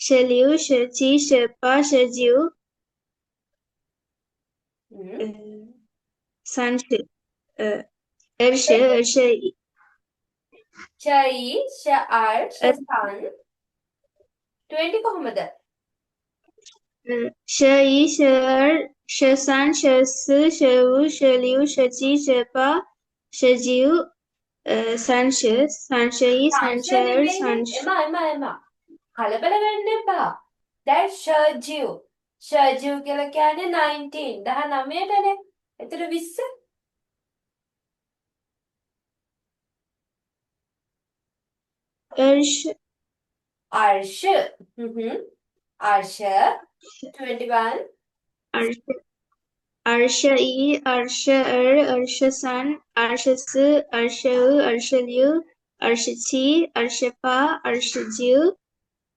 舍留、舍弃、舍八、舍九，嗯，30，二十、二十一，ෂ ෂ ෂ සන් 20 කොහොමද? 舍一、舍二、舍三、舍四、舍五、舍六、舍七、舍八、舍九，30、30一、සංශය 30二、නෙමෙයිනේ. 30。එමා. කලබල වෙන්න එපා. දැන් ෂර්ජිව්. ෂර්ජිව් කියලා කියන්නේ 19 19ටනේ. එතකොට 20.二十、අර්ෂ. අර්ෂ 21. 二十一、二十二、二十三、二十四、二十五、二十六、二十七、二十八、二十九、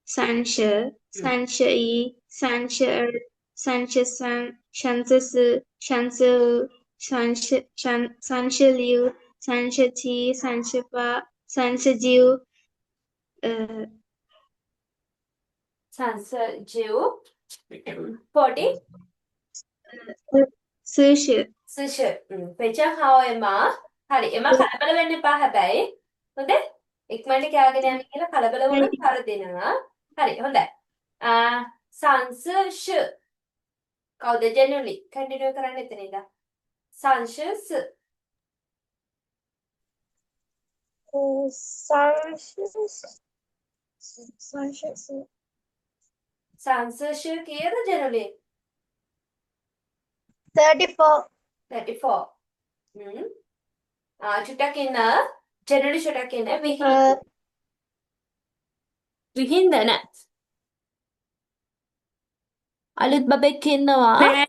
30、31、32、33、34、35、36、37、38、39，සංසජිව් 40. 40。සුෂ. පෙචහාව එමා. හරි. එමා කලබල වෙන්න එපා හැබැයි. හොඳේ? ඉක්මනට කියාගෙන යන්න කියලා කලබල වුණොත් හරදිනවා. හරි. හොඳයි. සංසෂ. කවුද ජෙනුලි? කන්ටිනියු කරන්න එතන ඉඳන්. සංශස්. සංසෂ කීයද ජෙනුලි? 34. 34. චුට්ටක් ඉන්න. ජෙනුලි චුට්ටක් ඉන්න. විහින්දන. අලුත් බබෙක් ඉන්නවා. නෑ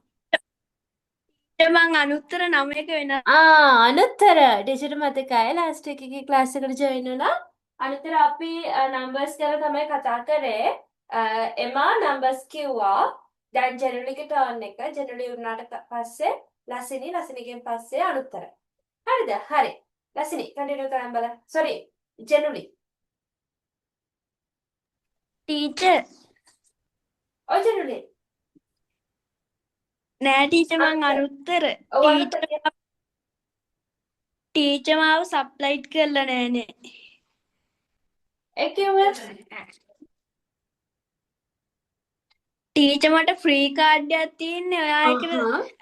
මං අනුත්තර 9ක වෙන අනුත්තර ටීචර්ට මතකයි ලාස්ට් එකේ ක්ලාස් එකට ජොයින් වුණා. අනුත්තර අපි නම්බර්ස් ගැන තමයි කතා කරේ. එමා නම්බර්ස් කිව්වා. දැන් ජෙනරලිගේ ටර්න් එක. ජෙනරලි වුණාට පස්සේ ලසිනිගෙන් පස්සේ අනුත්තර. හරිද? හරි. ලසිනි කන්ටිනියු කරන්න බලන්න. Sorry generally. ටීචර් ඔය ජෙනරලි. නෑ ටීචර් මං අනුත්තර ඔව් අනුත්තර. ටීචර් මාව සබ්ලයිට් කරලා නෑනේ ඒ කිව්වේ ටීචර් මට ෆ්‍රී කාඩ් එකක් තියෙන්නේ ඔයා ඒකට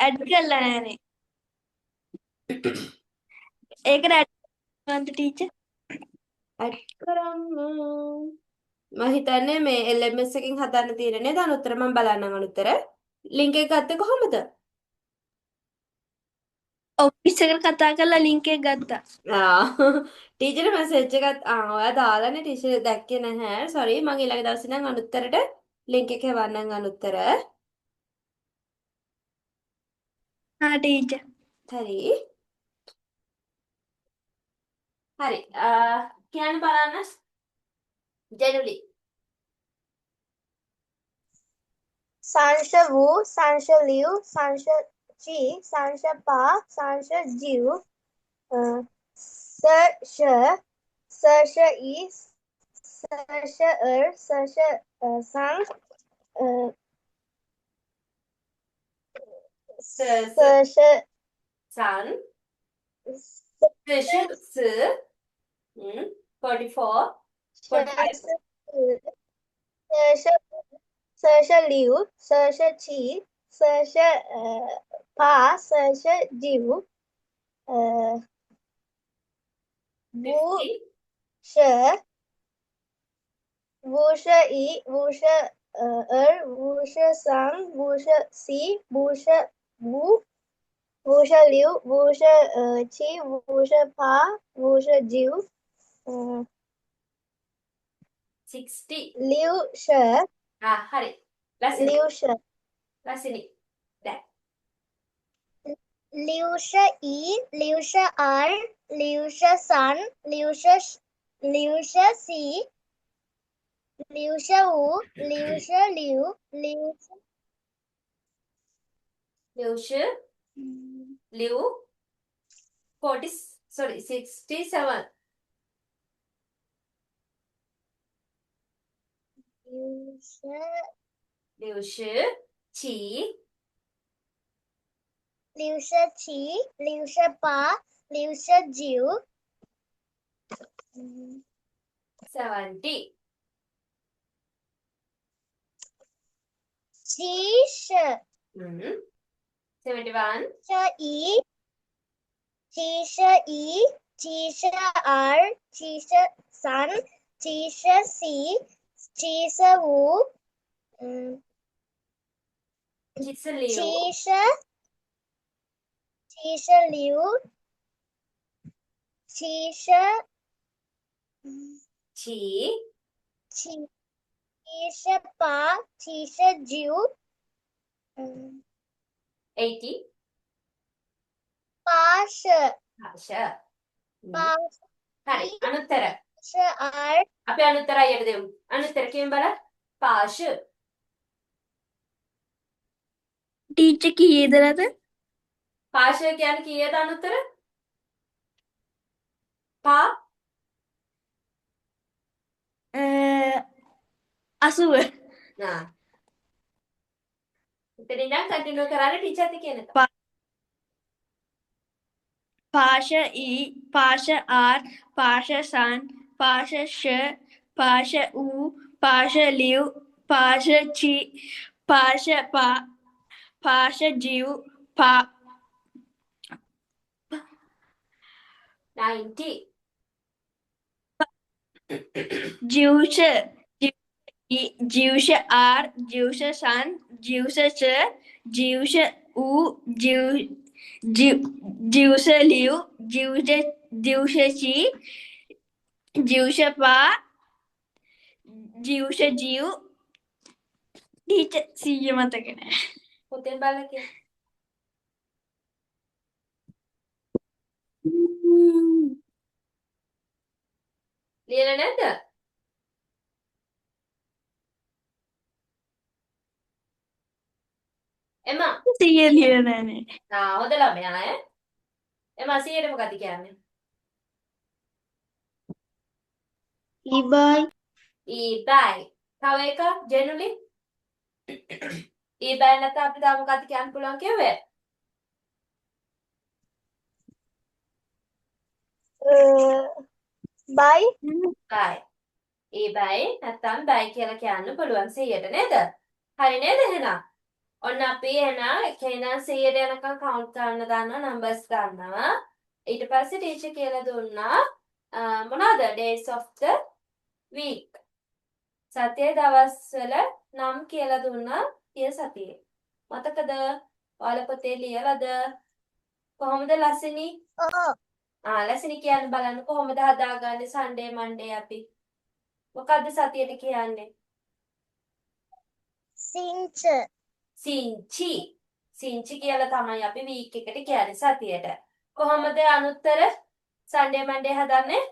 ඇඩ් කරලා නෑනේ ඒකට ඇඩ් කරන්න ටීචර් ඇඩ් කරන්න මම හිතන්නේ මේ LMS එකකින් හදන්න තියෙන නේද අනුත්තර මම බලන්නම් අනුත්තර ලින්ක් එක ගත්තේ කොහමද ඔෆිස් එකට කතා කරලා ලින්ක් එක ගත්තා ටීචර් මැසේජ් එකත් ඔයා දාලානේ ටීචර් දැක්කේ නැහැ සෝරි මම ඊළඟ දවසේ නම් අනුත්තරට ලින්ක් එක එවන්නම් අනුත්තර හා ටීචර් හරි හරි. කියන්න බලන්න. ජෙනුලි. 三十五、三十六、三十七、三十八、三十九，三十、三十一、三十二、三十三，三十三。44. 44. 45. 三十六、三十七、三十八、三十九，五 50. 十、51、52、53、54、55、56、57、58、59，60. 60、හරි. ලසිනි. 60、 ලසිනි. දැන්. 61、62、63、64、65、65、66、ලුෂ. Liu. 40. Sorry. 67. 67. 七. 67、68、69、 70. 70、 71. 71、71、72、73、74、75、76. 76、70、七. 78、79、80. 80、 ආශා. හරි. 82、 අනුත්තර. 82、 අපි අනුත්තර අයියට දෙමු. අනුත්තර කියමු බලන්න. පාශ. ටීචර් කීයදලද? පාශ කියන්නේ කීයද අනුත්තර? පා 80. නා. ඉතින් ඉඳන් කන්ටිනියු කරන්න ටීචර්ත් කියනකම්. පාශ ඊ, පාශ ආර්, පාශ සන්, පාශ ෂ, පාශ ඌ, පාශ ලිව්, පාශ චි, පාශ පා, පාශ ජිව්, පා 90. ජිව්ෂ, ජිව්ෂ ආර්, ජිව්ෂ සන්, ජිව්ෂ ෂ, ජිව්ෂ ඌ, ජිව්ෂ ලිව්, ජිව්ෂ චි, ජිව්ෂ පා, ජිව්ෂ ජිව්. ටීචර් 100 මතක නෑ. පුතෙන් බලලා කියන්න. ලියලා නැද්ද? එම 100 ලියලා නෑනේ. හොඳ ළමයා ඈ. එම 100ට මොකද කියන්නේ? e-bike, ඊබයි. තව එක ජෙනුලි. ඊබයි නැත්නම් අපිට තව මොකද කියන්න පුළුවන් කිව්වේ? බයි, බයි. ඊබයි නැත්නම් බයි කියලා කියන්න පුළුවන් 100ට නේද? හරි නේද එහෙනම්? ඔන්න අපි එහෙනම් එකේ ඉඳන් 100ට යනකම් කවුන්ට් කරන්න දානවා නම්බර්ස් ගන්නවා. ඊට පස්සේ ටීචර් කියලා දුන්නා මොනවද days of the week. සතියේ දවස්වල නම් කියලා දුන්නා ගිය සතියේ. මතකද? ඔයාලා පොතේ ලියලාද? කොහොමද ලසිනි? ලසිනි කියන්න බලන්න කොහොමද හදාගන්නේ සන්ඩේ මන්ඩේ අපි? මොකද්ද සතියට කියන්නේ? සිංච, සිංචි. සිංචි කියලා තමයි අපි වීක් එකට කියන්නේ සතියට. කොහොමද අනුත්තර? සන්ඩේ මන්ඩේ හදන්නේ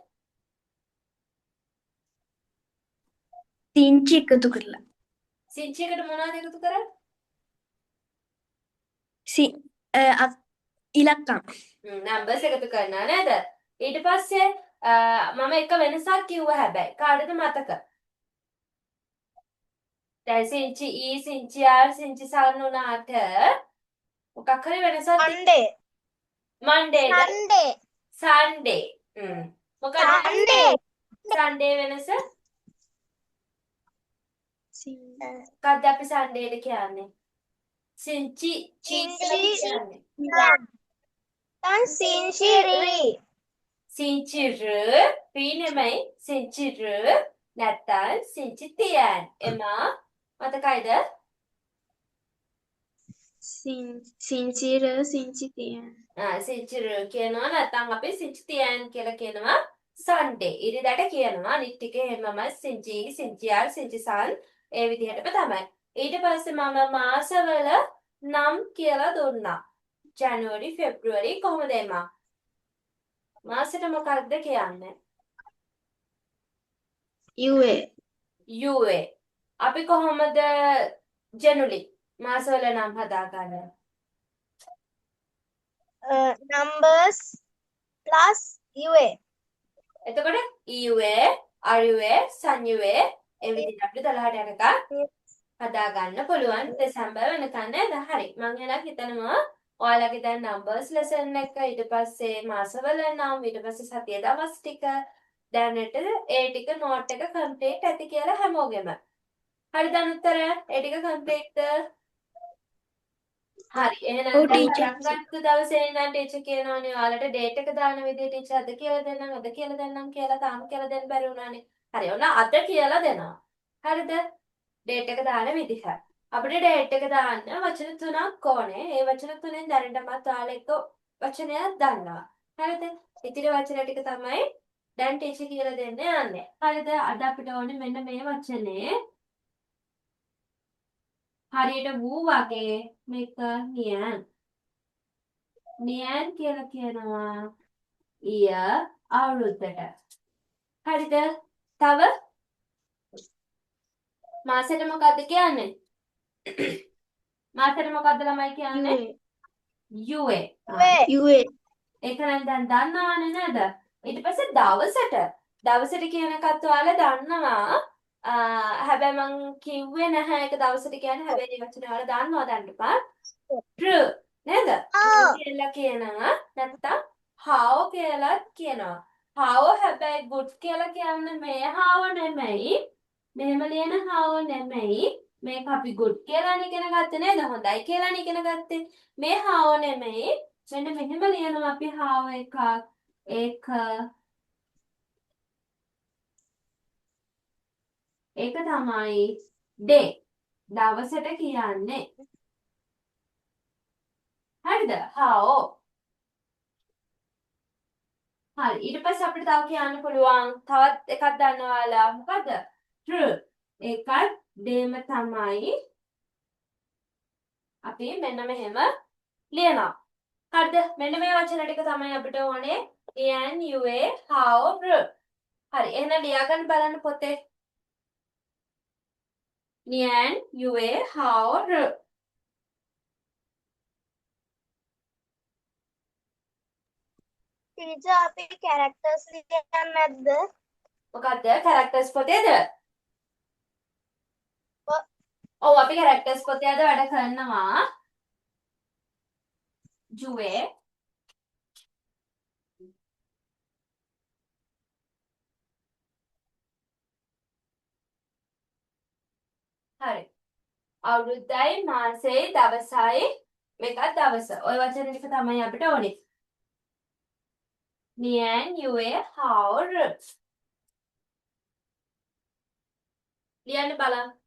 සිංචි එකතු කරලා. සිංචි එකට මොනවද එකතු කරන්නේ? ඉලක්කම්. නම්බර්ස් එකතු කරනවා නේද? ඊට පස්සේ මම එක වෙනසක් කිව්වා හැබැයි. කාටද මතක? දැන් සිංචි ඊ සිංචි ආර් සිංචි සන් උනාට මොකක් හරි වෙනසක් Monday. මන්ඩේද Sunday. සන්ඩේ. මොකද Sunday. සන්ඩේ වෙනස? මොකක්ද අපි සන්ඩේට කියන්නේ? සිංචි Cinci. Dan Cinciri. සිංචිර පී නෙමෙයි සිංචිර නැත්තම් සිංචි තියන් එමා මතකයිද? Sincira, sincitian. සිංචිර කියනවා නැත්තම් අපි සිංචි තියන් කියලා කියනවා සන්ඩේ ඉරිදට කියනවා අනිත් ටික එහෙමමයි සිංචි සිංචිආර් සිංචිසන් ඒ විදිහටම තමයි. ඊට පස්සේ මම මාසවල නම් කියලා දුන්නා. ජනවාරි ෆෙබ්‍රුවරි කොහොමද එමා? මාසෙට මොකක්ද කියන්නේ? UA. UA. අපි කොහොමද ජනුලි මාසවල නම් හදාගන්නේ? Numbers plus UA. එතකොට EUA, RUA, SUNUA ඒ විදිහට අපිට 18 යනකම් හදාගන්න පුළුවන් දෙසැම්බර් වෙනකන් නේද? හරි. මම එහෙනම් හිතනවා ඔයාලගේ දැන් numbers lesson එක ඊට පස්සේ මාසවල නම් ඊට පස්සේ සතිය දවස් ටික දැනට ඒ ටික note එක complete ඇති කියලා හැමෝගෙම. හරිද අනුත්තරය? ඒ ටික complete හරි. එහෙනම් ඔව් දැන් teacher. පටන් ගත්ත දවසේ ඉඳන් ටීචර් කියනවානේ ඔයාලට date එක දාන විදිහ ටීචර් අද කියලා දෙන්නම් අද කියලා දෙන්නම් කියලා තාම කියලා දෙන්න බැරි වුණානේ. හරි. ඔන්න අද කියලා දෙනවා. හරිද? date එක දාන විදිහ. අපිට date එක දාන්න වචන තුනක් ඕනේ. ඒ වචන තුනෙන් දැනටමත් ඔයාලා එක වචනයක් දන්නවා. හරිද? ඉතිරි වචන ටික තමයි දැන් ටීචර් කියලා දෙන්න යන්නේ. හරිද? අද අපිට ඕනේ මෙන්න මේ වචනේ හරියට වූ වගේ මේක නියන්. නියන් කියලා කියනවා ඊය අවුරුද්දට. හරිද? තව මාසෙට මොකද්ද කියන්නේ? මාසෙට මොකද්ද ළමයි කියන්නේ? UA. UA. ඒක නම් දැන් දන්නවනේ නේද? ඊට පස්සේ දවසට කියන එකත් ඔයාලා දන්නවා. හැබැයි මං කිව්වේ නැහැ ඒක දවසට කියන්නේ. හැබැයි මේ වචනේ ඔයාලා දන්නවා දැන්ටපා. true නේද? කියලා කියනවා. නැත්තම් how කියලා කියනවා. how හැබැයි good කියලා කියන්නේ මේ how නෙමෙයි. මෙහෙම ලියන how නෙමෙයි. මේක අපි good කියලා ඉගෙන ගත්තේ නේද? හොඳයි කියලා ඉගෙන ගත්තේ. මේ how නෙමෙයි. මෙන්න මෙහෙම ලියනවා අපි how එකක්. ඒක තමයි day. දවසට කියන්නේ. හරිද? how. හරි. ඊට පස්සේ අපිට තව කියන්න පුළුවන් තවත් එකක් දන්නවාලා මොකද? true. ඒකත් dayම තමයි. අපි මෙන්න මෙහෙම ලියනවා. හරිද? මෙන්න මේ වචන ටික තමයි අපිට ඕනේ. an, ua, how, true. හරි. එහෙනම් ලියාගන්න බලන්න පොතේ. Nian, Yue, Hao, Ru. Teacher, අපි characters ලියන්නේ නැද්ද? මොකද්ද? characters පොතේද? ඔව්. ඔව් අපි characters පොතේ අද වැඩ කරනවා. Yue. හරි. අවුරුද්දයි මාසෙයි දවසයි මේකත් දවස. ওই වචන ටික තමයි අපිට ඕනේ. Nian, Yue, Hao, Ru. ලියන්න බලන්න.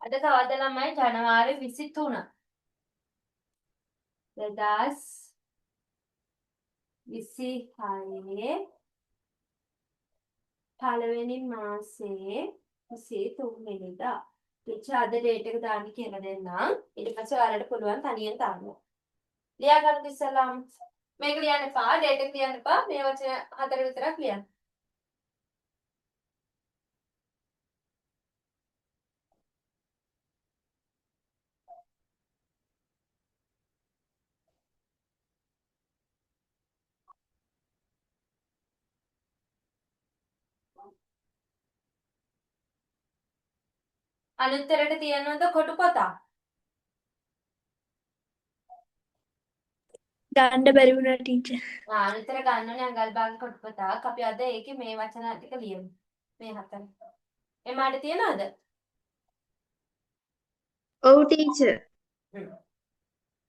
අද කවද ළමයි ජනවාරි 23 2026 පළවෙනි මාසේ 23 වෙනිදා. ටීචර් අද ඩේට් එක දාන්න කියලා දෙන්නම්. ඊට පස්සේ ඔයාලට පුළුවන් තනියෙන් දාන්න. ලියා ගන්න ඉස්සෙල්ලාම මේක ලියන්න එපා. ඩේට් එක ලියන්න එපා. මේ වචන 4 විතරක් ලියන්න. අනුත්තරට තියනවද කොටු පොතක්? ගන්න බැරි වුණා ටීචර්. අනුත්තර ගන්න ඕනේ අඟල් භාග කොටු පොතක්. අපි අද ඒකේ මේ වචන ටික ලියමු. මේ 4. එමාට තියනවද? ඔව් ටීචර්.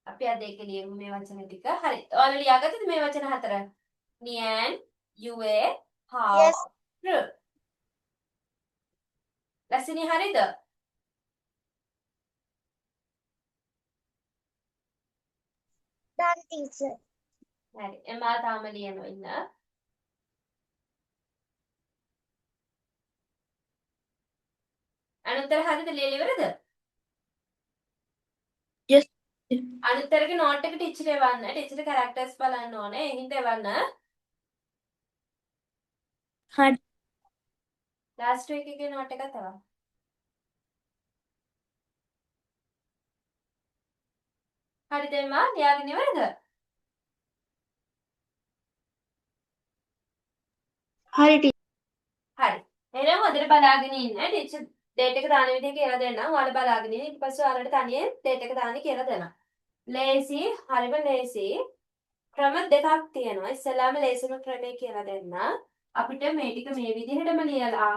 අපි අද ඒක ලියමු මේ වචන ටික. හරි. ඔයාලා ලියාගත්තද මේ වචන 4? නියන්, යුවේ, හාව, Yes. ර. ලැසිනි හරිද? Done, teacher. හරි. එමා තාම ලියනවා ඉන්න. අනුත්තර හරිද ලියලා ඉවරද? Yes. අනුත්තරගේ නෝට් එක ටීචර් එවන්න. ටීචර් කැරක්ටර්ස් බලන්න ඕනේ. එහින්ද එවන්න. හරි. ලාස්ට් වීක් එකේ නෝට් එකක් එවන්න. හරිද එමා? ලියාගෙන ඉවරද? හරි ටීචර්. හරි. එහෙනම් හොඳට බලාගෙන ඉන්න. ටීචර් ඩේට් එක දාන විදිහ කියලා දෙන්නම්. ඔයාලා බලාගෙන ඉන්න. ඊට පස්සේ ඔයාලට තනියෙන් ඩේට් එක දාන්න කියලා දෙනවා. ලේසි, හරිම ලේසි. ක්‍රම දෙකක් තියෙනවා. ඉස්සෙල්ලාම ලේසිම ක්‍රමය කියලා දෙන්න. අපිට මේ ටික මේ විදිහටම ලියලා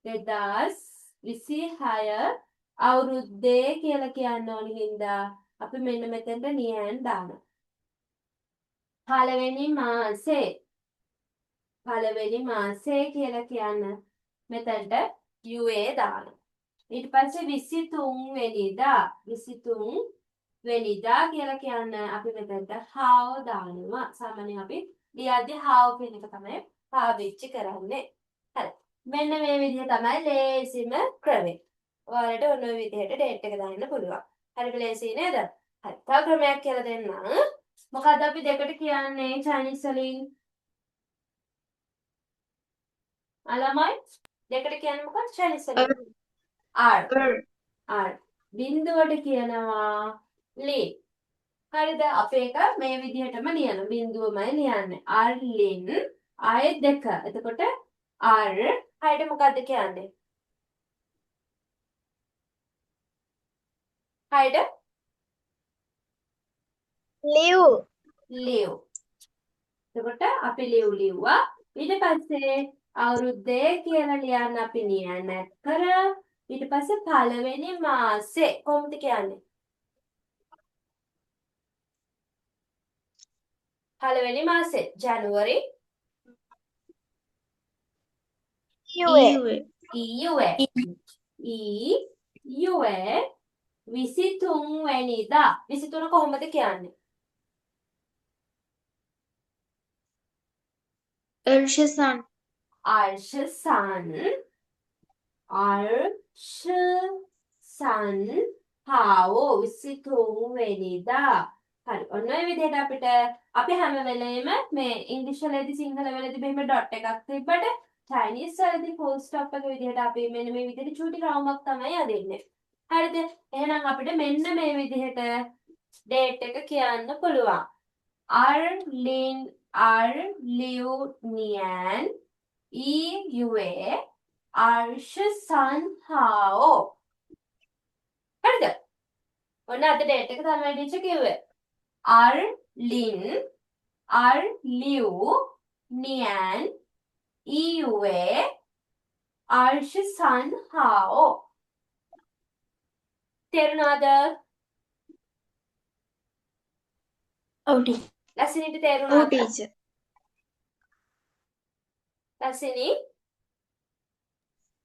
2026 අවුරුද්දේ කියලා කියන්න ඕනි හින්දා අපි මෙන්න මෙතෙන්ට නියන් දානවා. පළවෙනි මාසේ කියලා කියන්න මෙතනට UA දානවා. ඊට පස්සේ 23 වෙනිදා කියලා කියන්න අපි මෙතනට how දානවා. සාමාන්‍යයෙන් අපි ලියද්දී how කියන එක තමයි පාවිච්චි කරන්නේ. හරි. මෙන්න මේ විදිහ තමයි ලේසිම ක්‍රමය. ඔයාලට ඔන්න ඔය විදිහට ඩේට් එක දාන්න පුළුවන්. හරිද ලේසි නේද? හරි. තව ක්‍රමයක් කියලා දෙන්නම්. මොකද්ද අපි දෙකට කියන්නේ චයිනීස් වලින්? ළමයි දෙකට කියන්නේ මොකක්ද චයිනීස් වලින්? R. R. බිඳුවට කියනවා ලි. හරිද? අපි ඒක මේ විදිහටම ලියන බිඳුවමයි ලියන්නේ. R ලින් ආයෙත් දෙක. එතකොට R හයිට මොකද්ද කියන්නේ? හයිට Live. ලිව්. එතකොට අපි ලිව්වා. ඊට පස්සේ අවුරුද්දේ කියලා ලියන්න අපි නියන කර. ඊට පස්සේ පළවෙනි මාසේ කොහොමද කියන්නේ? පළවෙනි මාසේ ජනවාරි UA. ඊයුවේ 23 වෙනිදා. 23 කොහොමද කියන්නේ? අර්ෂසන්. අර්ෂසන් හාවෝ 23 වෙනිදා. හරි. ඔන්න ඔය විදිහට අපිට අපි හැම වෙලේම මේ ඉංග්‍රීසි වලදී සිංහල වලදී මෙහෙම ඩොට් එකක් තිබ්බට චයිනීස් වලදී ෆුල් ස්ටොප් එක විදිහට අපි මෙන්න මේ විදිහට චූටි රවුමක් තමයි අදින්නේ. හරිද? එහෙනම් අපිට මෙන්න මේ විදිහට ඩේට් එක කියන්න පුළුවන්. Arlin Arliunian EUA Arshsan Hao. හරිද? ඔන්න අද ඩේට් එක තමයි ටීචර් කිව්වේ. Arlin Arliunian EUA Arshsan Hao. තේරුණාද? ඔව් ටීචර්. ලැසිනිට ඔව් තේරුණාද? ටීචර්. ලැසිනි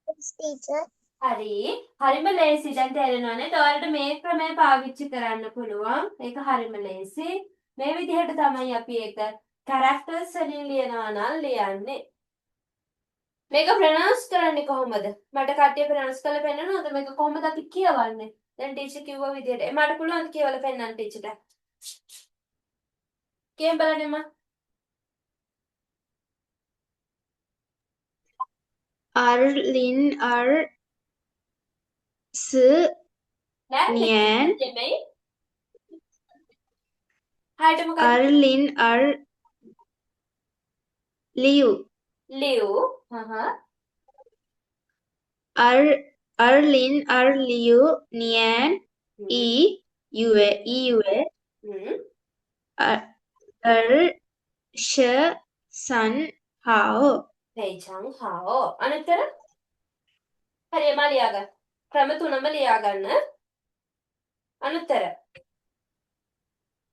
Yes, teacher. හරි. හරිම ලේසි. දැන් තේරෙනවනේ. ඔයාලට මේ ක්‍රමය පාවිච්චි කරන්න පුළුවන්. ඒක හරිම ලේසි. මේ විදිහට තමයි අපි ඒක characters වලින් ලියනවා නම් ලියන්නේ. මේක ප්‍රොනවුන්ස් කරන්නේ කොහොමද? මට කට්ටිය ප්‍රොනවුන්ස් කරලා පෙන්නනවද? මේක කොහොමද අපි කියවන්නේ? දැන් ටීචර් කිව්ව විදිහට. මට පුළුවන් ද කියවලා පෙන්නන්න ටීචර්ට? කියන්න බලන්න මම. Arlin ar s නෑ nian නෙමෙයි. හරියට මොකක්ද? Arlin ar liu ලියු. Arlin ar liu nian e ue ar sh san hao 非常好. අනතර හරි එමා ලියාගන්න. ක්‍රම තුනම ලියාගන්න. අනතර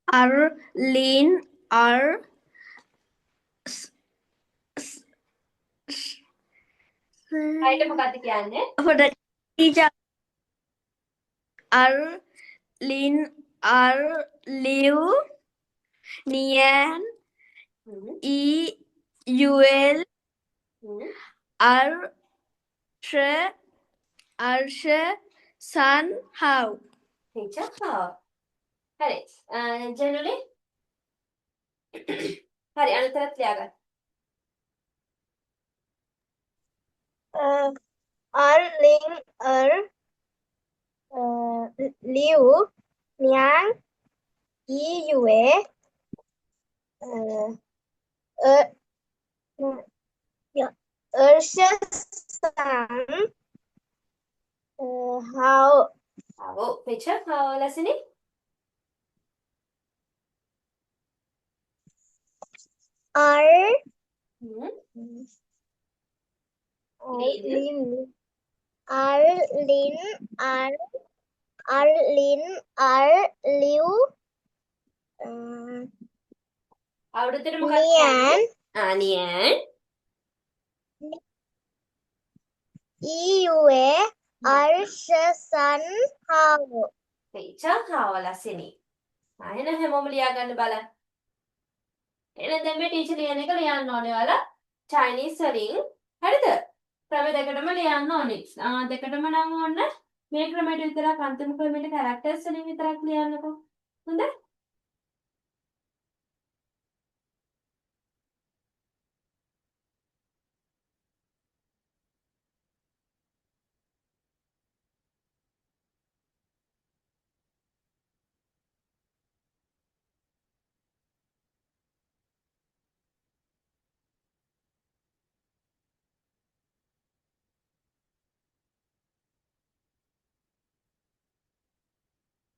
Arlene R s- s- s- හරියට මොකක්ද කියන්නේ? for the teacher Arlene R Liu Nian hmm. EUL hmm. Arsh San Hao 非常好. හරි. ජනුලි හරි අනතරත් ලියාගන්න. Ling Liu Niang Yue San Hao 好. 非常好. ලස්සනයි. හ්ම්. Arlin Liu අවුරුද්දට මොකක්ද Nian නියන්. Yue San Hao 非常好. ලස්සනයි. එහෙනම් හැමෝම ලියාගන්න බලන්න. එහෙනම් දැන් මේ ටීචර් ලියන එක ලියන්න ඕනේ ඔයාලා චයිනීස් වලින්. හරිද? ක්‍රම දෙකටම ලියන්න ඕනේ. දෙකටම නම් ඕන්න මේ ක්‍රමයට විතරක් අන්තිම ක්‍රමයට characters වලින් විතරක් ලියන්නකෝ. හොඳයි?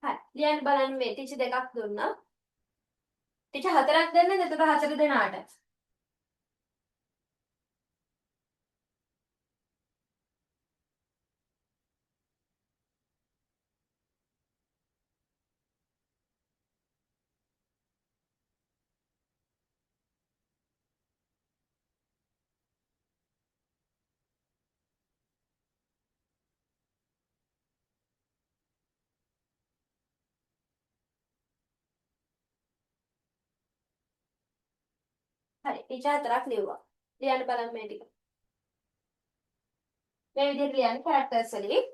හරි. ලියන්න බලන්න මේ ටීචර් දෙකක් දුන්නා. ටීචර් හතරක් දෙන්නද? එතකොට හතර දෙනාට. හරි. ටීචර් හතරක් ලිව්වා. ලියන්න බලන්න මේ ටික. මේ විදිහට ලියන්න characters වලින්.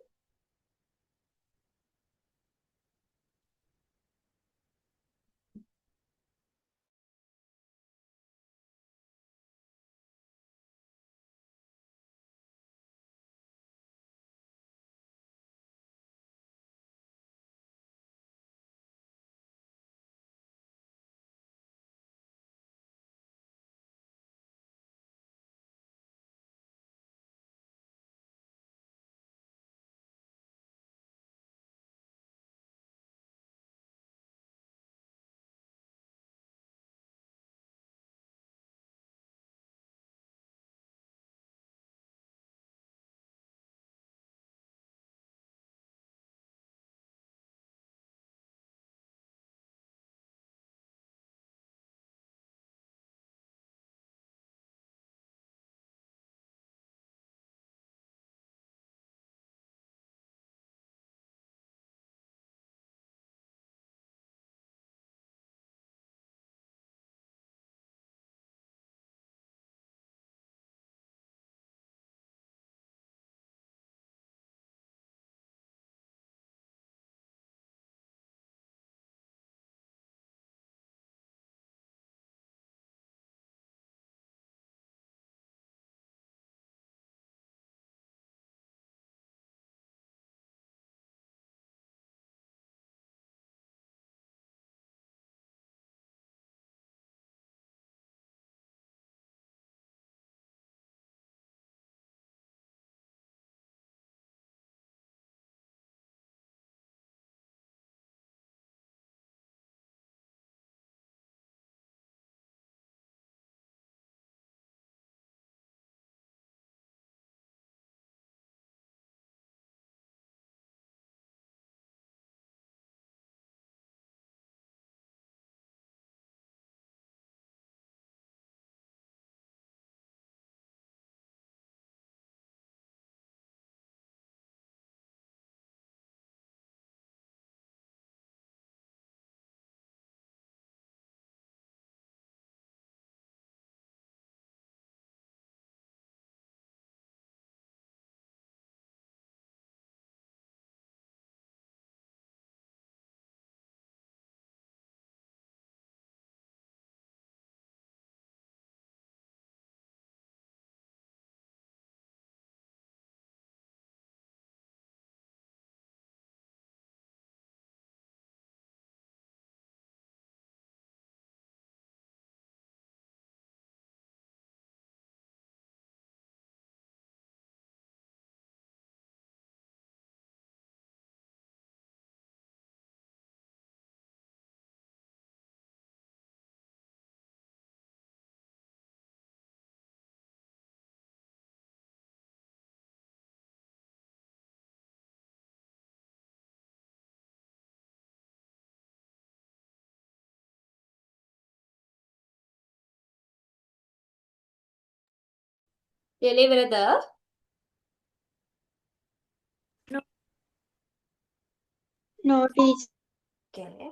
ලියලා ඉවරද? No, teacher. Okay.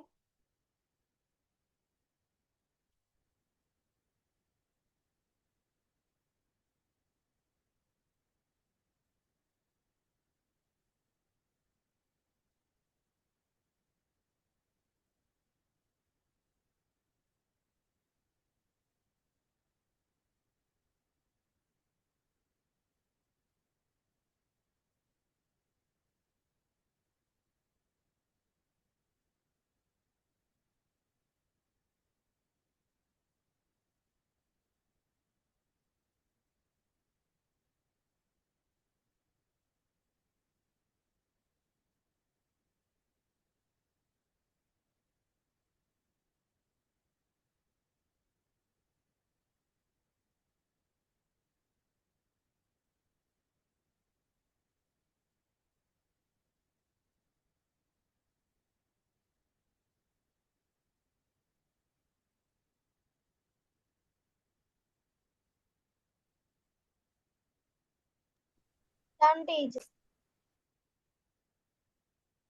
Done, teacher.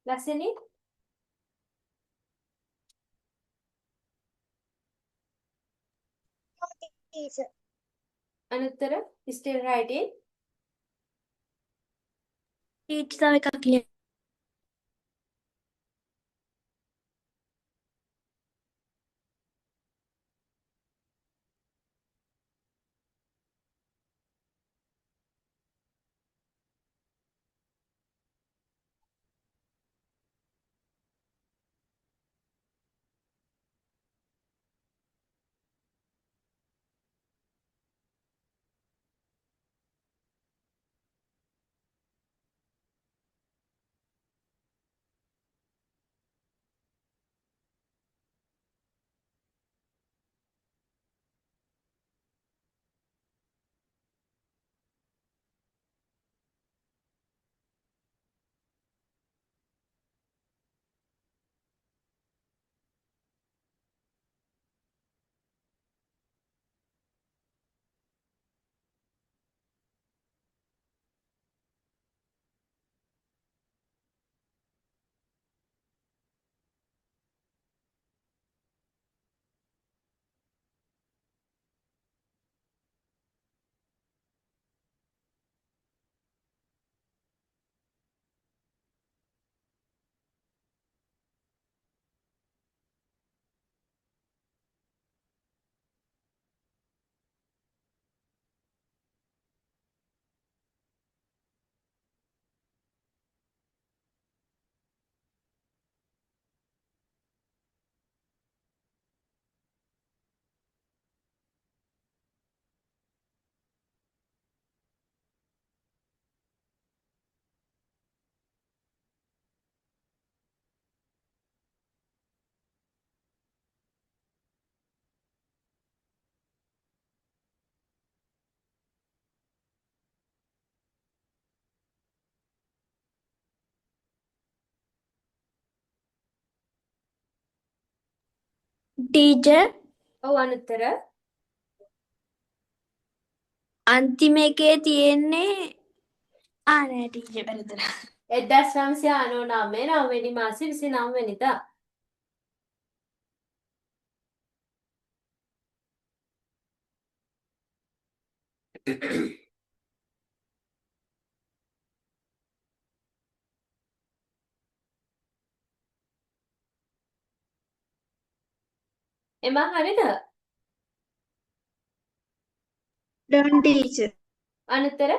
ලස්සනි? No, teacher. අනුත්තර? Still writing? Teacher තව එකක් ලියන්න. ටීචර් ඔව් අනුත්තර. අන්තිම එකේ තියෙන්නේ නෑ ටීචර් වැරදුනා. 1999 9 වෙනි මාසේ 29 වෙනිදා. එමා හරිද? Done, teacher. අනුත්තර?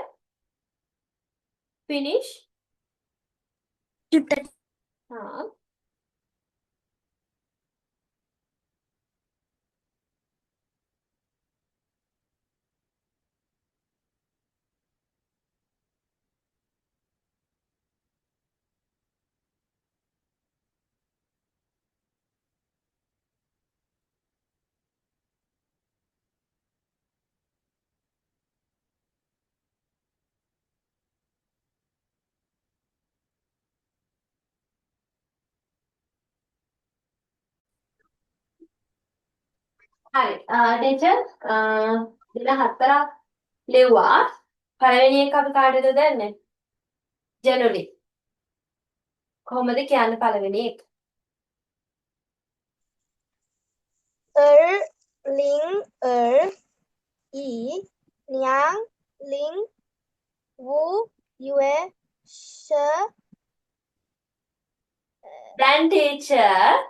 finish? චුට්ටක් හා. හරි. ටීචර් දින 4ක් ලෙව්වා. පළවෙනි එක අපි කාටද දෙන්නේ? ජනුලි. කොහොමද කියන්නේ පළවෙනි එක? ling, i, niang, ling, wu, yue, sh, දැන් ටීචර්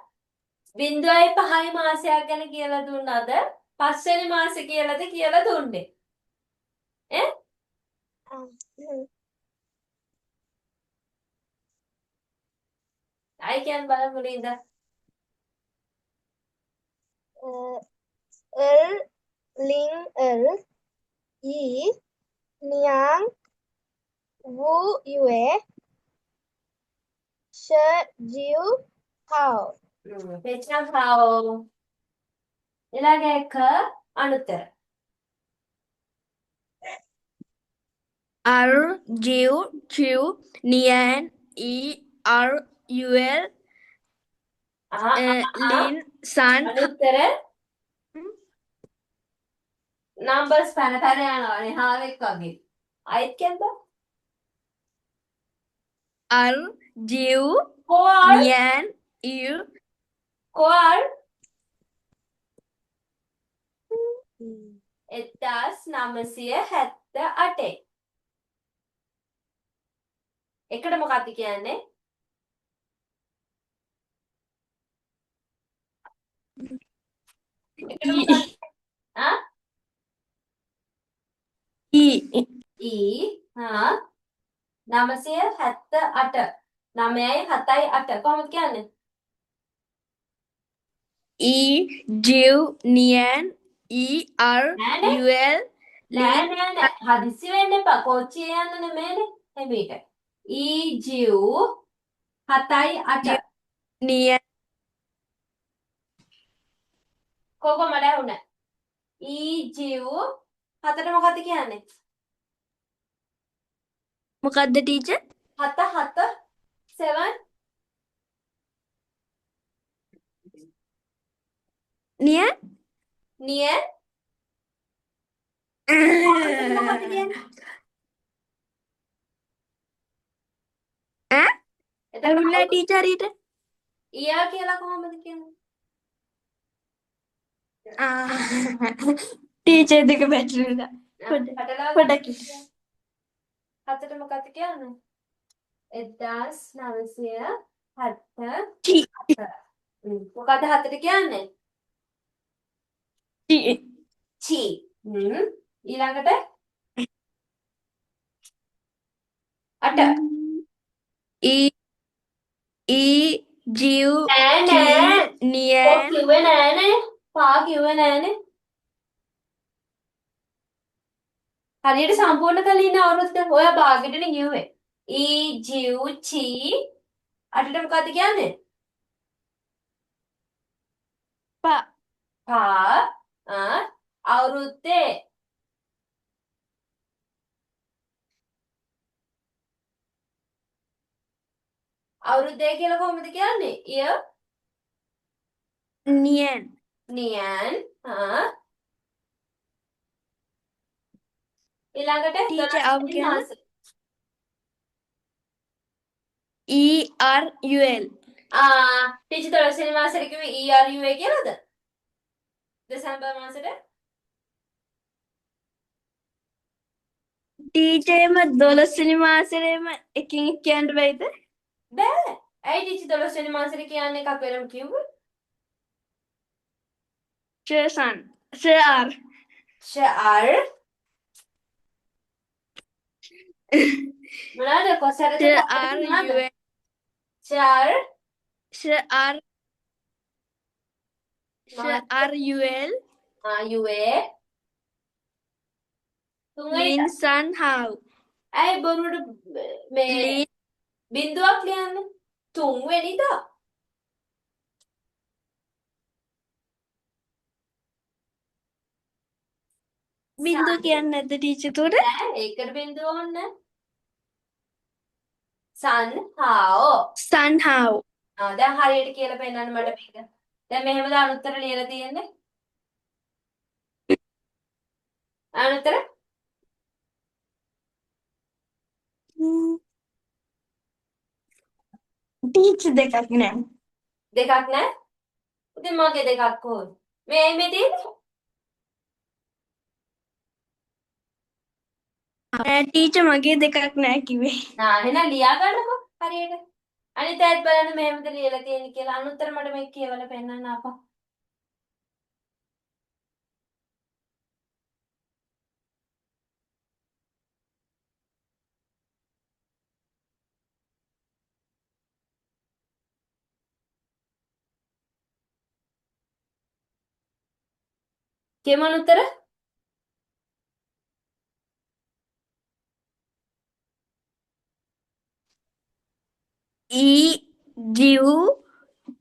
0.5 මාසයක් ගැන කියලා දුන්නද? 5 වෙනි මාසේ කියලාද කියලා දුන්නේ? ඈ? ආයි කියන්න බලමු නේද? ling, i, niang, wu, yue, sh, jiu, hao. page number how? ඊළඟ එක අනුත්තර. R Jiu Chiu Nian Er Ul Lin San අනුත්තර numbers පැන පැන යනවා නේ හාවෙක් වගේ. ආයෙත් කියන්න බෑ. R Jiu කොල් Nian Er කොල් 1978. එකට මොකක්ද කියන්නේ? එකට මොකක්ද? ආ? E හා 978. 9.78 කොහොමද කියන්නේ? E Jiu Nian Er නෑනේ. Ul නෑ Lin නෑ නෑ. හදිස්සි වෙන්න එපා. කෝච්චිය යන්න නෙමෙයිනේ. එමෙයිට. ජිව් 7.8. Nian කොහොමද ඇහුනේ? ජිව් 7ට මොකක්ද කියන්නේ? මොකද්ද ටීචර්? 7 7 Nian නියර් මොකක්ද කියන්නේ? ඈ එතකොට ඇහුන්නේ ටීචර් ඊට ඊයා කියලා කොහොමද කියන්නේ? ටීචර් දෙක බැටළුණා පොඩක් 7ට මොකක්ද කියන්නේ? 1970. මොකක්ද 7ට කියන්නේ? චී. ඊළඟට 8. E E Jiu නෑ Chiu නෑ. ඔය Nian කිව්වේ නෑනේ. පා කිව්වේ නෑනේ. හරියට සම්පූර්ණ කරලා ඉන්න අවුරුද්ද ඔය භාගෙටනේ කිව්වේ. ජිව් චී 8ට මොකක්ද කියන්නේ? Pa පා අවුරුද්දේ අවුරුද්දේ කියලා කොහොමද කියන්නේ? year Nian නියන් ඊළඟට ටීචර් 12 ආව වෙනි කියන්න මාස. ERUL ටීචර් 12 වෙනි මාසෙට කිව්වේ ERUA කියලාද? දෙසැම්බර් මාසෙට ටීචර් එම 12 වෙනි මාසෙම එකින් එක කියන්න බැයිද? බෑ. ඇයි ටීචර් 12 වෙනි මාසෙට කියන්නේ එකක් වෙනම කිව්වේ? Shan Shar ෂාර් මොනවාද කොසරද මොනවාද? ෂාර් SHRUL UA තුන්වෙනි Lin San Hao ඇයි බොරුවට මේ Lin බින්දුවක් ලියන්නේ? තුන්වෙනිදා බින්දුව කියන්නේ නැද්ද ටීචර් උතෝට? නෑ ඒකට බින්දුව ඕනේ නෑ. සන් හාෝ San Hao දැන් හරියට කියලා පෙන්නන්න මට මේක. දැන් මෙහෙමද අනුත්තර ලියලා තියෙන්නේ? අනුත්තර ටීචර් දෙකක් නෑ. දෙකක් නෑ. ඉතින් මගේ දෙකක් කොහොමද? මේ තියෙන්නේ. ටීචර් මගේ දෙකක් නෑ කිව්වේ. එහෙනම් ලියා ගන්නකෝ හරියට. අනිත් අයත් බලන්න මෙහෙමද ලියලා තියෙන්නේ කියලා. අනුත්තර මට මේක කියවලා පෙන්නන්න අපා. කියමු අනුත්තර. ඊ ජිව්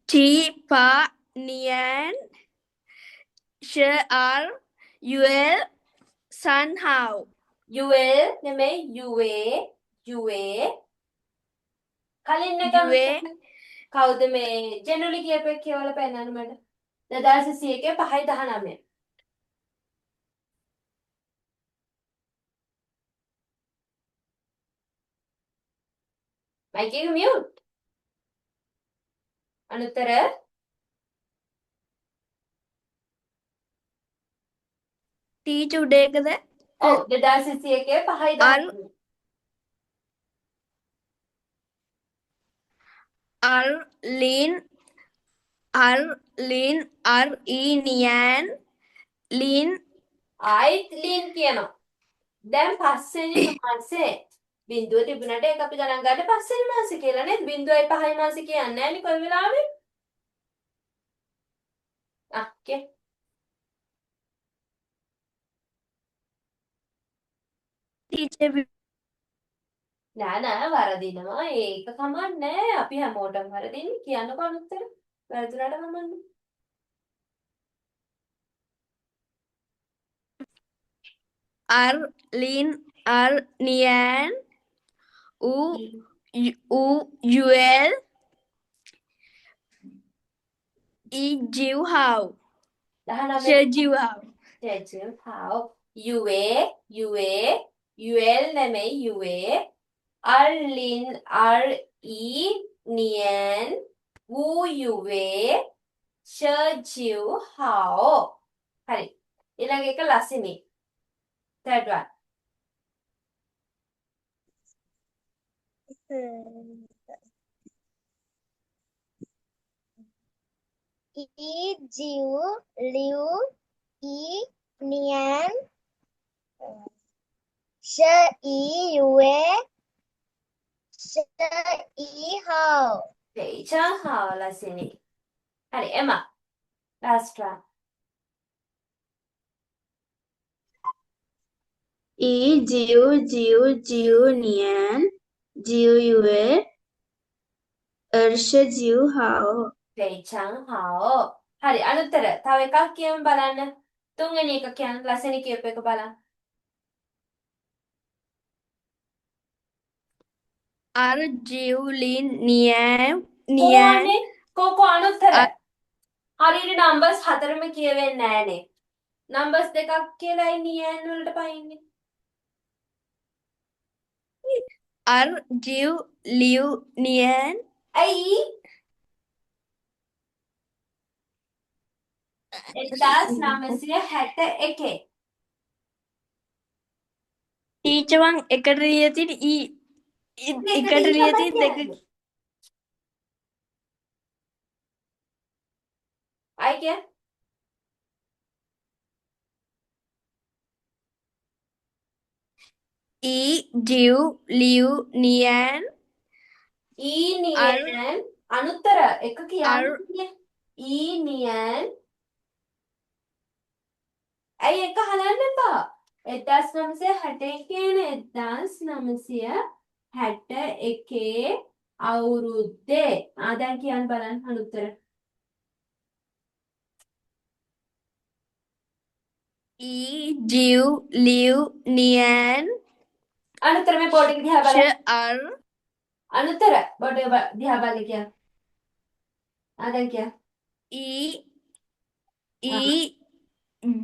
ටී පා නියන් ෂ ආර් යුඑල් සන්හාව්. යුවල් නෙමෙයි යුවේ. කලින් එක යුවේ කවුද මේ ජෙනුලි කියපේ කියවලා පෙන්නන්න මට. 2021 5:19. මයික් එක මියුට්. අනුත්තර ටීචර් උඩේකද? ඔව් 2021 5:19. අර්ලින් අර් ඊ නියන් ලින් ආයිත් ලින් කියනවා. දැන් පස්වෙනි මාසේ බිඳුව තිබුණාට ඒක අපි ගණන් ගන්න පස්වෙනි මාසේ කියලා නේද? 0.5 මාසේ කියන්නේ නැහැ නේ කොයි වෙලාවෙ? ඔකේ. ටීචර් නෑ වරදිනවා. ඒක කමන්නේ. අපි හැමෝටම වරදින්නේ. කියන්නකෝ අනුත්තර. වැරදුනට කමන්නේ. අර්ලින් අර් නියන් යුඑල් ඊ ජිව් හාව් 19 ෂ ජිව් හාව්. ජෙජල් හාව් යුල් නෙමෙයි යුවේ අර්ලින් අර් ඊ නියන් වූ යුවේ ෂජිව් හාව්. හරි. ඊළඟ එක ලසිනි. third one. इ जीव लिव इ नियन श इ युए श इ हाव. 非常好，ලසිනි. හරි එමා. last one. इ जीव नियन जीव युए अर्श जीव हाव 非常好. හරි අනුත්තර. තව එකක් කියමු බලන්න. තුන්වෙනි එක කියන්න ලසිනි කියපු එක බලන්න. අර් ජිව් ලින් නියන් කොහොනේ කොකෝ අනුත්තර. හරියට නම්බර්ස් හතරම කියවෙන්නේ නැහනේ. නම්බර්ස් දෙකක් කියලායි නියන් වලට පයින්නේ. අර් ජිව් ලිව් නියන් ඇයි 1961. ටීචර් වන් එකට ලියලා තියෙන එකට ලියලා තියෙන දෙක අය කිය. ඊ ජිව් ලිව් නියන් ඊ නියන් අනුත්තර එක කියන්නේ. ඊ නියන් ඇයි එක හදන්න එපා. 1961 කියන 1961 අවුරුද්දේ දැන් කියන්න බලන්න අනුත්තර. ඊ ජිව් ලිව් නියන් අනුත්තර මේ බෝඩ් එක දිහා ෂ බලන්න. අර් අනුත්තර බෝඩ් එක දිහා බලලා කියන්න. දැන් කියන්න. ඊ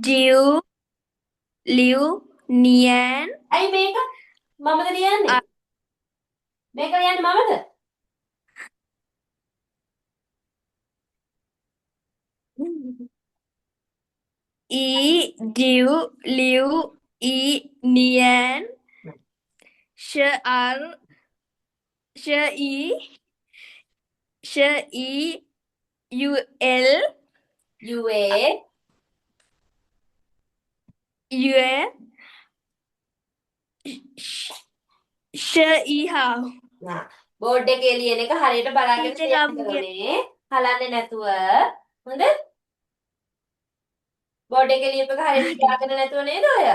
ජිව් ලිව් නියන් ඇයි මේක මමද ලියන්නේ? මේක ලියන්නේ මමද? 이, diu, liu, i, nian, sh, ar, sh, i, u, l, යුවේ yue, sh, i, hao. නා බෝඩ් එකේ ලියන එක හරියට බලාගෙන ටීචර් ලියන්න අපගේ ඕනේ. හලන්නේ නැතුව. හොඳ? බෝඩ් එකේ ලියපු එක හරියට ලියාගෙන නැතුව නේද ඔය?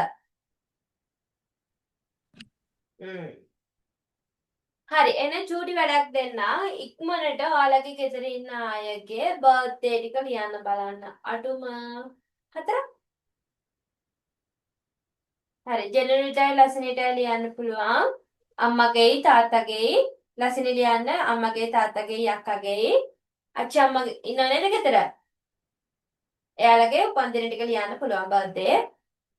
හ්ම්. හරි එහෙනම් චූටි වැඩක් දෙන්න. ඉක්මනට ඔයාලගේ ගෙදර ඉන්න අයගේ බර්ත්ඩේ ටික ලියන්න බලන්න. අඩුම 4ක්. හරි ජෙනරල්ටයි ලසිනිටයි ලියන්න පුළුවන්. අම්මගෙයි තාත්තගෙයි ලසිනි ලියන්න අම්මගේ තාත්තගෙයි අක්කගෙයි අච්චි අම්මගේ ඉන්නව නේද ගෙදර? එයාලගේ උපන්දින ටික ලියන්න පුළුවන් බර්ත්ඩේ.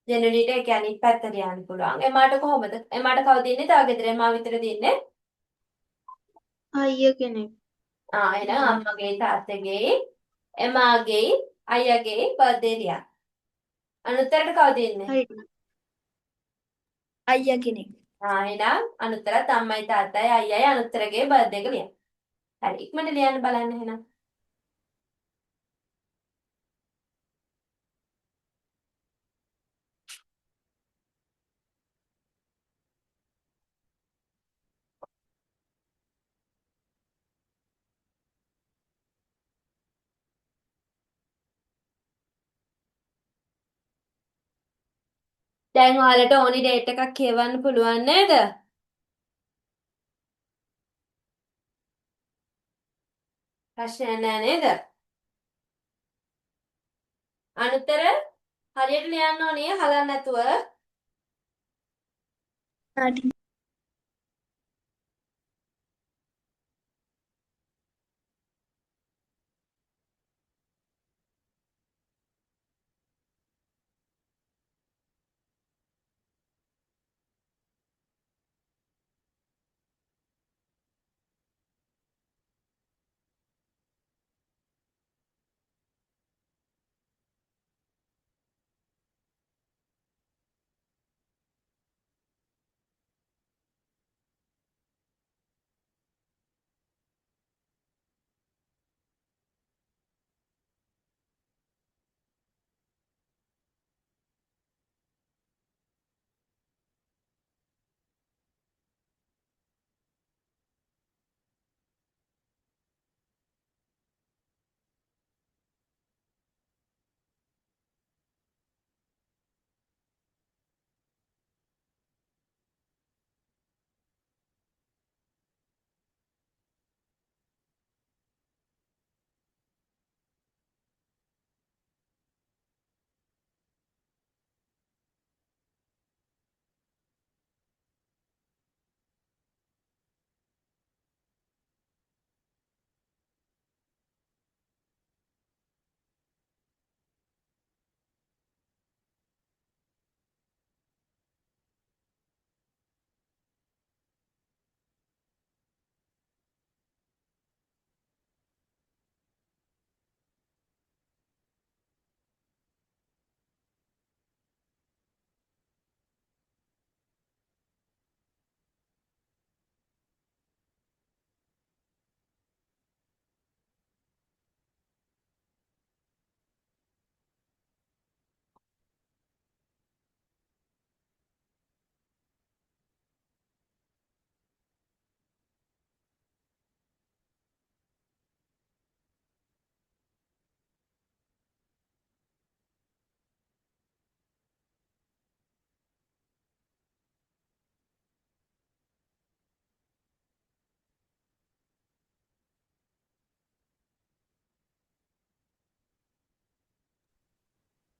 ජෙනරල්ට ඒ කියන්නේ අනිත් පැත්ත ලියන්න පුළුවන්. එමාට කොහොමද? එමාට කවුද ඉන්නේ? තව ගෙදර එමා විතරද ඉන්නේ? අයිය කෙනෙක්. එහෙනම් අම්මගේ තාත්තගේ එමාගේ අයියාගේ බර්ත්ඩේ ලියන්න. අනුත්තරට කවුද ඉන්නේ? හරි. අයියා කෙනෙක්. එහෙනම් අනුත්තරත් අම්මයි තාත්තයි අයියයි අනුත්තරගේ බර්ත්ඩේ එක ලියන්න. හරි ඉක්මනට ලියන්න බලන්න එහෙනම්. දැන් ඔයාලට ඕනි ඩේට් එකක් කියවන්න පුළුවන් නේද? ප්‍රශ්නයක් නෑ නේද? අනුත්තර හරියට ලියන්න ඕනේ හලන්න නැතුව. හරි.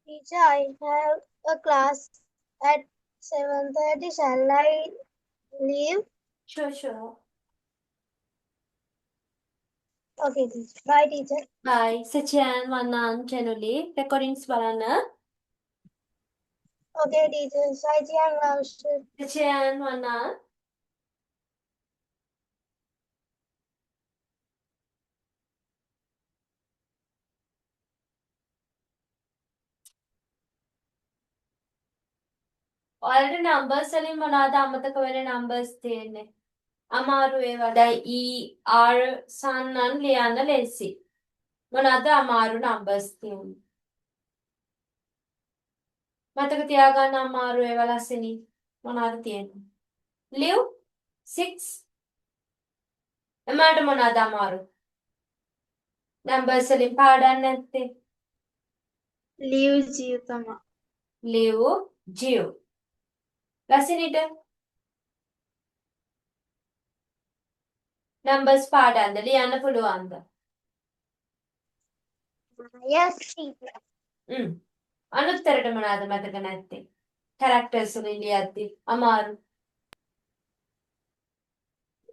Teacher, I have a class at 7:30. Shall I leave? Sure. Okay, teacher. Bye, teacher. Bye. සචයන් වන්නන් ජනුලි රෙකෝඩින්ග්ස් බලන්න. Okay, teacher. Sai Jian Lao Shi. සචයන් වන්නන් ඔයාලට නම්බර්ස් වලින් මොනවද අමතක වෙන නම්බර්ස් තියෙන්නේ? අමාරු ඒවා. දැන් ER sun නම් ලියන්න ලේසි. මොනවද අමාරු නම්බර්ස් තියෙන්නේ? මතක තියාගන්න අමාරු ඒවා ලස්සනි. මොනවද තියෙන්නේ? ලිව් 6 එමාට මොනවද අමාරු? නම්බර්ස් වලින් පාඩම් නැත්තේ. live ජීව තමයි. ලිව් ජීව්. ලස්සනිට නම්බර්ස් පාඩම්ද ලියන්න පුළුවන්ද? Yes, teacher. අනුත්තරට මොනවද මතක නැත්තේ? කැරක්ටර්ස් වලින් ලියද්දි අමාරු.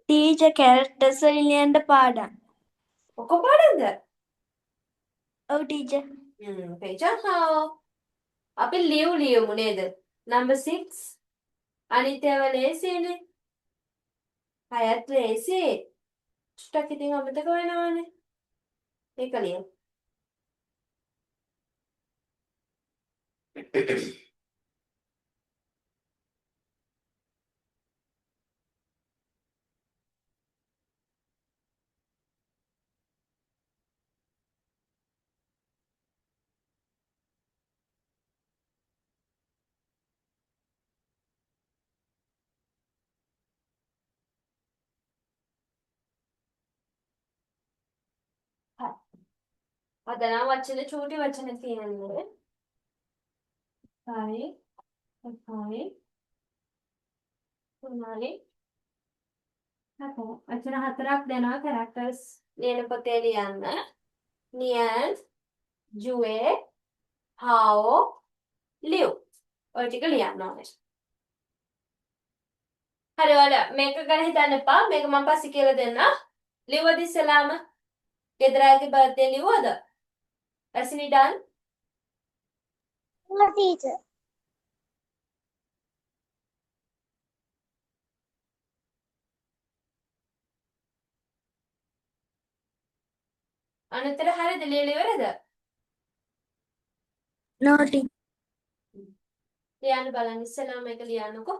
ටීචර් කැරක්ටර්ස් වලින් ලියන්න පාඩම්. ඔක්කොම පාඩම්ද? ඔව් ටීචර්. පේජහා අපි ලියමු නේද? නම්බර් 6 අනිත් ඒවා ලේසියිනේ. හයත් ලේසි. ටිකක් ඉතින් අමතක වෙනවානේ. ඒක ලියමු. අද නම් වචන චූටි වචන තියෙන්නේ. හරි. හරි. තුනයි. වචන හතරක් දෙනවා කැරක්ටර්ස් ලියන පොතේ ලියන්න. නියන්, ජුවේ, හාෝ, ලිව්. ඔය ටික ලියන්න ඕනේ. හරි ඔයාලා මේක ගැන හිතන්න එපා. මේක මම පස්සේ කියලා දෙන්න. ලිව්වද ඉස්සලාම? ගෙදරගේ birthday ලිව්වද? Rasini done? No, teacher. අනුත්තර හරියද ලියලා ඉවරද? නෝ ටීචර්. ලියන්න බලන්න ඉස්සලාම මේක ලියන්නකෝ.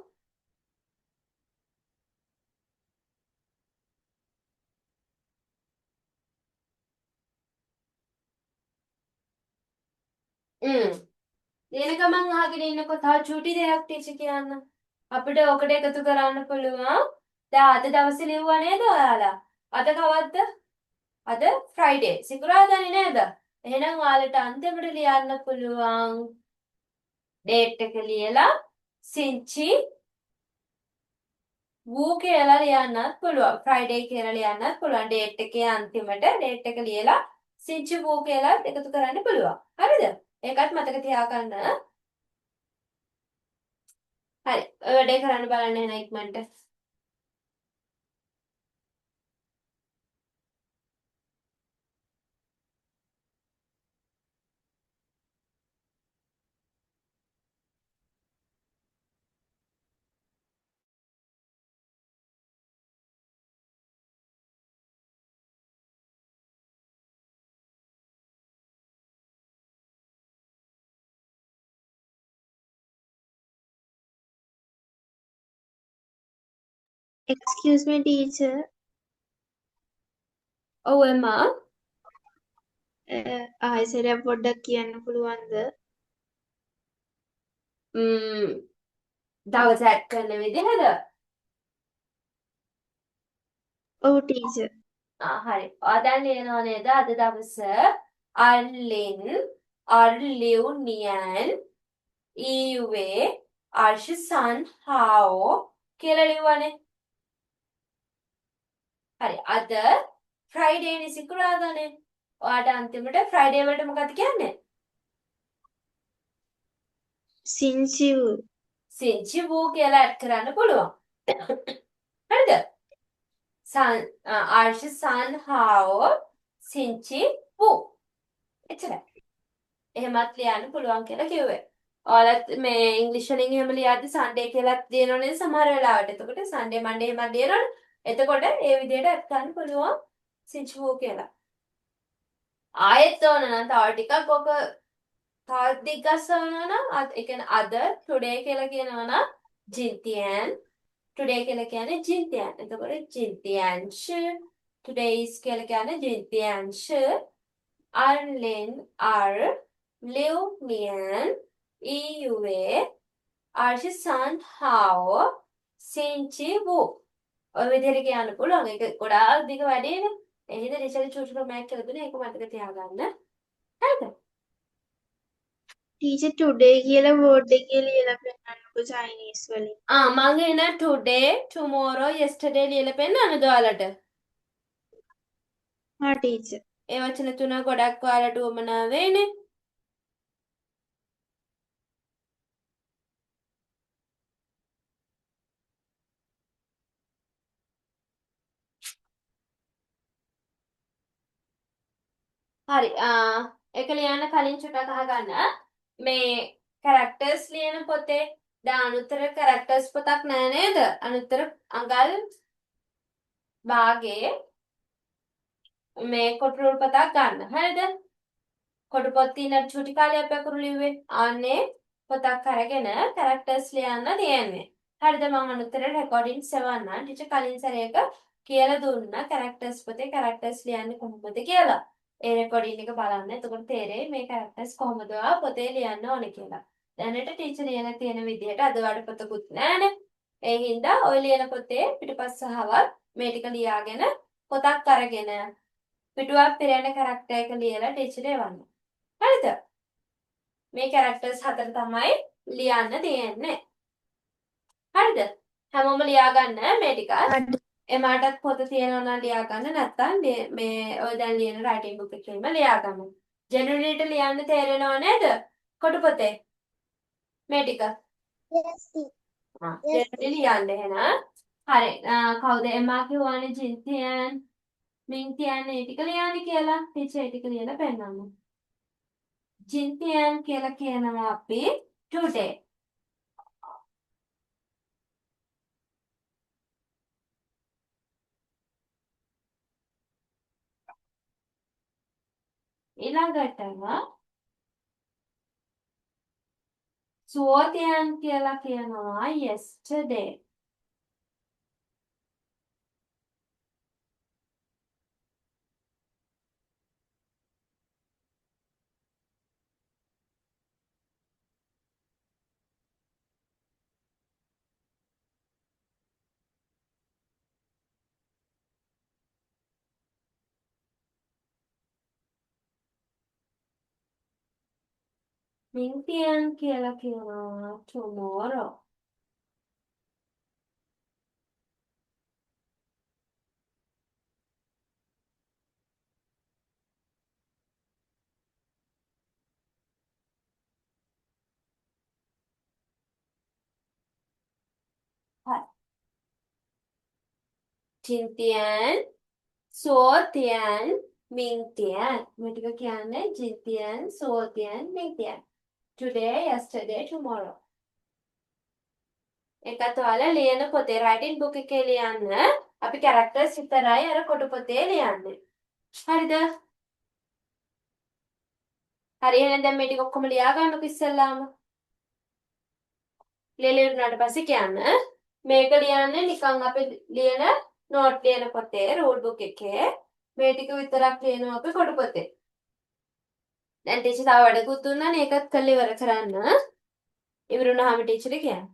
ලියන ගමන් අහගෙන ඉන්නකො තව චූටි දෙයක් ටීචර් කියන්න. අපිට ඔකට එකතු කරන්න පුළුවන්. දැන් අද දවසේ ලිව්වා නේද ඔයාලා? අද කවද්ද? අද ෆ්‍රයිඩේ. සිකුරාදානේ නේද? එහෙනම් ඔයාලට අන්තිමට ලියන්න පුළුවන් ඩේට් එක ලියලා සිංචි වූ කියලා ලියන්නත් පුළුවන්. ෆ්‍රයිඩේ කියලා ලියන්නත් පුළුවන්. ඩේට් එකේ අන්තිමට ඩේට් එක ලියලා සිංචි වූ කියලා එකතු කරන්න පුළුවන්. හරිද? ඒකත් මතක තියාගන්න. හරි. ඔය වැඩේ කරන්න බලන්න එන ඉක්මනට. excuse me teacher. ඔව් එම්මා. ආයෙසරයක් පොඩ්ඩක් කියන්න පුළුවන්ද? දවස් ඇඩ් කරන විදිහද? ඔව් ටීචර්. හරි. ඔයා දැන් ලියනවා නේද අද දවස අර්ලින්, අර්ලිව් නියන්, ඊවේ, අර්ෂසන් හාෝ කියලා ලිව්වනේ. හරි. අද ෆ්‍රයිඩේනේ සිකුරාදානේ. ඔයාට අන්තිමට ෆ්‍රයිඩේ වලට මොකද කියන්නේ? සිංචිව්. සිංචි වූ කියලා ඇඩ් කරන්න පුළුවන්. හරිද? අර්ෂ සන් හාෝ සිංචි වූ. එච්චරයි. එහෙමත් ලියන්න පුළුවන් කියලා කිව්වේ. ඔයාලත් මේ ඉංග්‍රීසි වලින් එහෙම ලියද්දි සන්ඩේ කියලා දෙනවනේ සමහර වෙලාවට. එතකොට සන්ඩේ මන්ඩේ එහෙම ලියනවනේ. එතකොට ඒ විදිහට ඇඩ් කරන්න පුළුවන් සිංචි වූ කියලා. ආයෙත් ඕන නම් තව ටිකක් ඔක තවත් දිග්ගස්සවනවා නම් ඒ කියන්නේ අද ටුඩේ කියලා කියනවා නම් ජින්තියන් ටුඩේ කියලා කියන්නේ ජින්තියන්. එතකොට ජින්තියන්ෂ ටුඩේස් කියලා කියන්නේ ජින්තියන්ෂ අර්ලෙන් අර් ලිව් මියන් ඊයුවේ අර්ෂසන් හාව සිංචි වූ ඔය විදිහට කියන්න පුළුවන්. ඒක ගොඩාක් දිග වැඩේනේ. ඒ හින්දා රිෂල් චූටි ක්‍රමයක් කියලා දුන්නේ. ඒක මතක තියාගන්න. හරිද? ටීචර් ටුඩේ කියලා වර්ඩ් එකේ ලියලා පෙන්නන්නකෝ චයිනීස් වලින්. මං එන ටුඩේ ටුමෝරෝ යෙස්ටර්ඩේ ලියලා පෙන්නන්නද ඔයාලට? හා ටීචර්. ඒ වචන තුන ගොඩක් ඔයාලට උවමනා වෙයිනේ. හරි. ඒක ලියන්න කලින් චුට්ටක් අහගන්න. මේ කැරක්ටර්ස් ලියන පොතේ දැන් අනුත්තර කැරක්ටර්ස් පොතක් නෑ නේද? අනුත්තර අඟල් භාගයේ මේ කොටුරුල් පොතක් ගන්න. හරිද? කොටු පොත් තියෙන චුටි කාලේ අපි අකුරු ලිව්වේ. ආන්නේ පොතක් අරගෙන කැරක්ටර්ස් ලියන්න තියෙන්නේ. හරිද? මම අනුත්තර රෙකෝඩින් සෙවන්නම්. ටීචර් කලින් සැරේක කියලා දුන්නා කැරක්ටර්ස් පොතේ කැරක්ටර්ස් ලියන්නේ කොහොමද කියලා. ඒ රෙකෝඩින් එක බලන්න. එතකොට තේරෙයි මේ කැරක්ටර්ස් කොහොමද පොතේ ලියන්න ඕනේ කියලා. දැනට ටීචර් ලියලා තියෙන විදිහට අද වඩ පොතකුත් නෑනේ. ඒ හින්දා ඔය ලියන පොතේ පිටුපස්ස සහවත් මේ ටික ලියාගෙන පොතක් අරගෙන පිටුවක් පිරෙන කැරක්ටර් එක ලියලා ටීචර් එවන්න. හරිද? මේ කැරක්ටර්ස් හතර තමයි ලියන්න තියෙන්නේ. හරිද? හැමෝම ලියා ගන්න මේ ටික. එමාටත් පොත තියෙනවා නම් ලියා ගන්න නැත්නම් මේ ඔය දැන් ලියන රයිටින් බුක් එකේම ලියා ගන්න. ජෙනරේට ලියන්න තේරෙනව නේද? කොටු පොතේ මේ ටික. Yes, ජෙනරේ ලියන්න එහෙනම්. හරි. කවුද එමා කිව්වනේ ජින්තියන් මින්තියන් ඒ ටික ලියන්න කියලා. ටීචර් ඒ ටික ලියලා පෙන්නන්න. ජින්තියන් කියලා කියනවා අපි today. ඊළඟට සුවතියන් කියලා කියනවා yesterday. මින්තියන් කියලා කියනවා tomorrow. හරි. ජින්තියන් සුවතියන් මින්තියන් මේ ටික කියන්නේ ජින්තියන් සුවතියන් මින්තියන්. Today, yesterday, tomorrow. ඒකත් ඔයාලා ලියන පොතේ රයිටින් බුක් එකේ ලියන්න. අපි කැරක්ටර්ස් විතරයි අර කොටු පොතේ ලියන්නේ. හරිද? හරි එහෙනම් දැන් මේ ටික ඔක්කොම ලියා ගන්නකො ඉස්සෙල්ලාම. ලියලා ඉවරනාට පස්සේ කියන්න. මේක ලියන්නේ නිකන් අපි ලියන නෝට් ලියන පොතේ රූල් බුක් එකේ. මේ ටික විතරක් ලියනවා අපි කොටු පොතේ. දැන් ටීචර් තව වැඩකුත් දුන්නානේ ඒකත් කරලා ඉවර කරන්න. ඉවරුනහම ටීචර් කියන්න.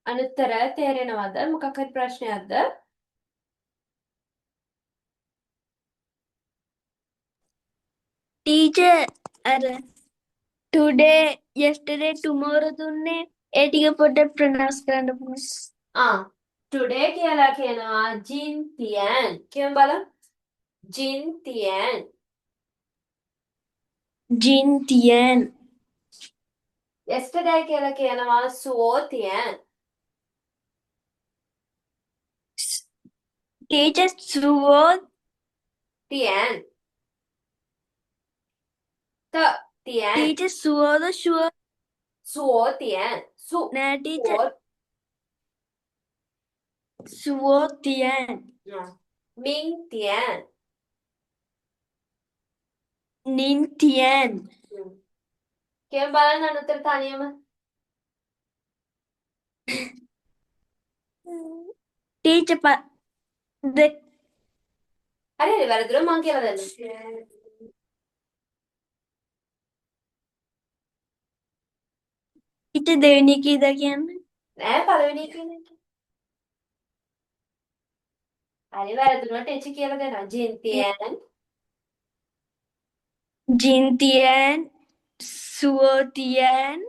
අනුත්තර තේරෙනවද? මොකක් හරි ප්‍රශ්නයක්ද? ටීචර් අර today yesterday tomorrow දුන්නේ ඒ ටික පොඩ්ඩක් ප්‍රොනවුන්ස් කරන්න පුළුවන්. today කියලා කියනවා ජින්තියන්. කියමු බලන්න. ජින්තියන්. ජින්තියන් yesterday කියලා කියනවා සුවෝතියන්. ටීචර් සුවෝ තියන්. තියන්. ටීචර් සුවෝද ෂුවර් සුවෝතියන්. නෑ ටීචර් සුවෝතියන් මින්තියන්. නින්තියන් කියමු බලන්න අනුත්තර තනියම. ටීචර් හරි හරි වැරදිලා මං කියලා දෙන්නම්. ටීචර් දෙවෙනි එක ඉදා කියන්නේ නෑ පළවෙනි එක කියන්නේ. හරි වැරදුනට ටීචර් කියලා දෙනවා. ජින්තියන්. ජින්තියන් සුවෝතියන්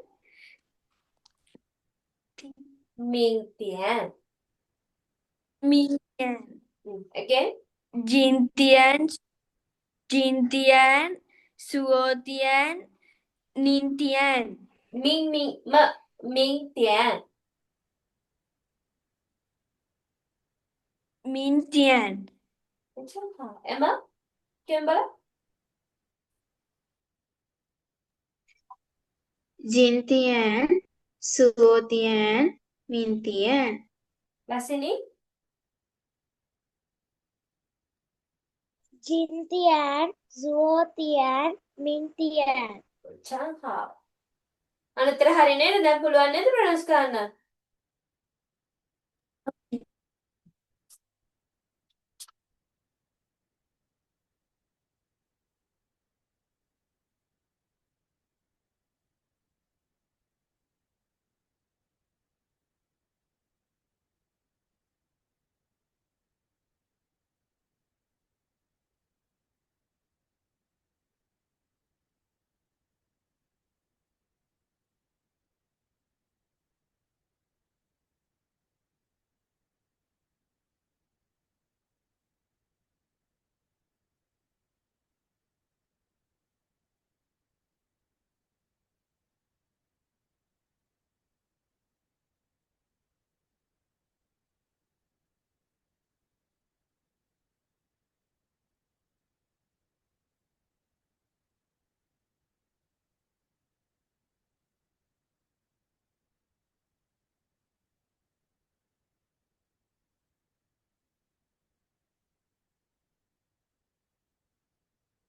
මින්තියන්. මින්තියන් again. ජින්තියන් ජින්තියන් සුවෝතියන් නින්තියන් මින්තියන්. මින්තියන් Emma කියමු බලන්න. ජින්තියන් සුවෝතියන් මින්තියන් ලසිනි. Jintian, Zuotian, Mintian. චංහා. අනුත්තර හරි නේද? දැන් පුළුවන් නේද ප්‍රොනවුන්ස් කරන්න?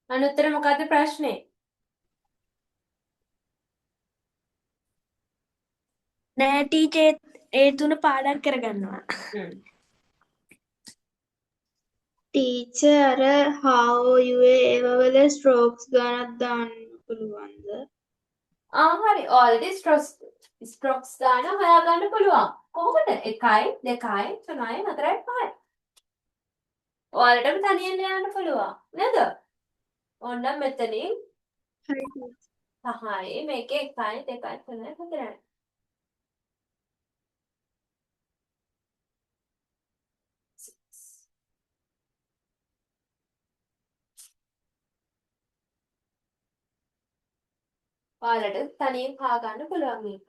අනුත්තර මොකද්ද ප්‍රශ්නේ? නෑ ටීචර් ඒ තුන පාඩම් කරගන්නවා ටීචර් අර හාෝයුවේ ඒවවල ස්ට්‍රෝක්ස් ගණක් දාන්න පුළුවන්ද? හරි. ඔයාලට ස්ට්‍රොක්ස් ගන්න හොයාගන්න පුළුවන්. කොහොමද? 1 2 3 4 5. ඔයාලටම තනියෙන් යන්න පුළුවන්. නේද? ඕන්න මෙතනින් හරි 5යි මේකේ 1 2 3 4. ඔයාලට තනියෙන් හොයාගන්න පුළුවන් මේක.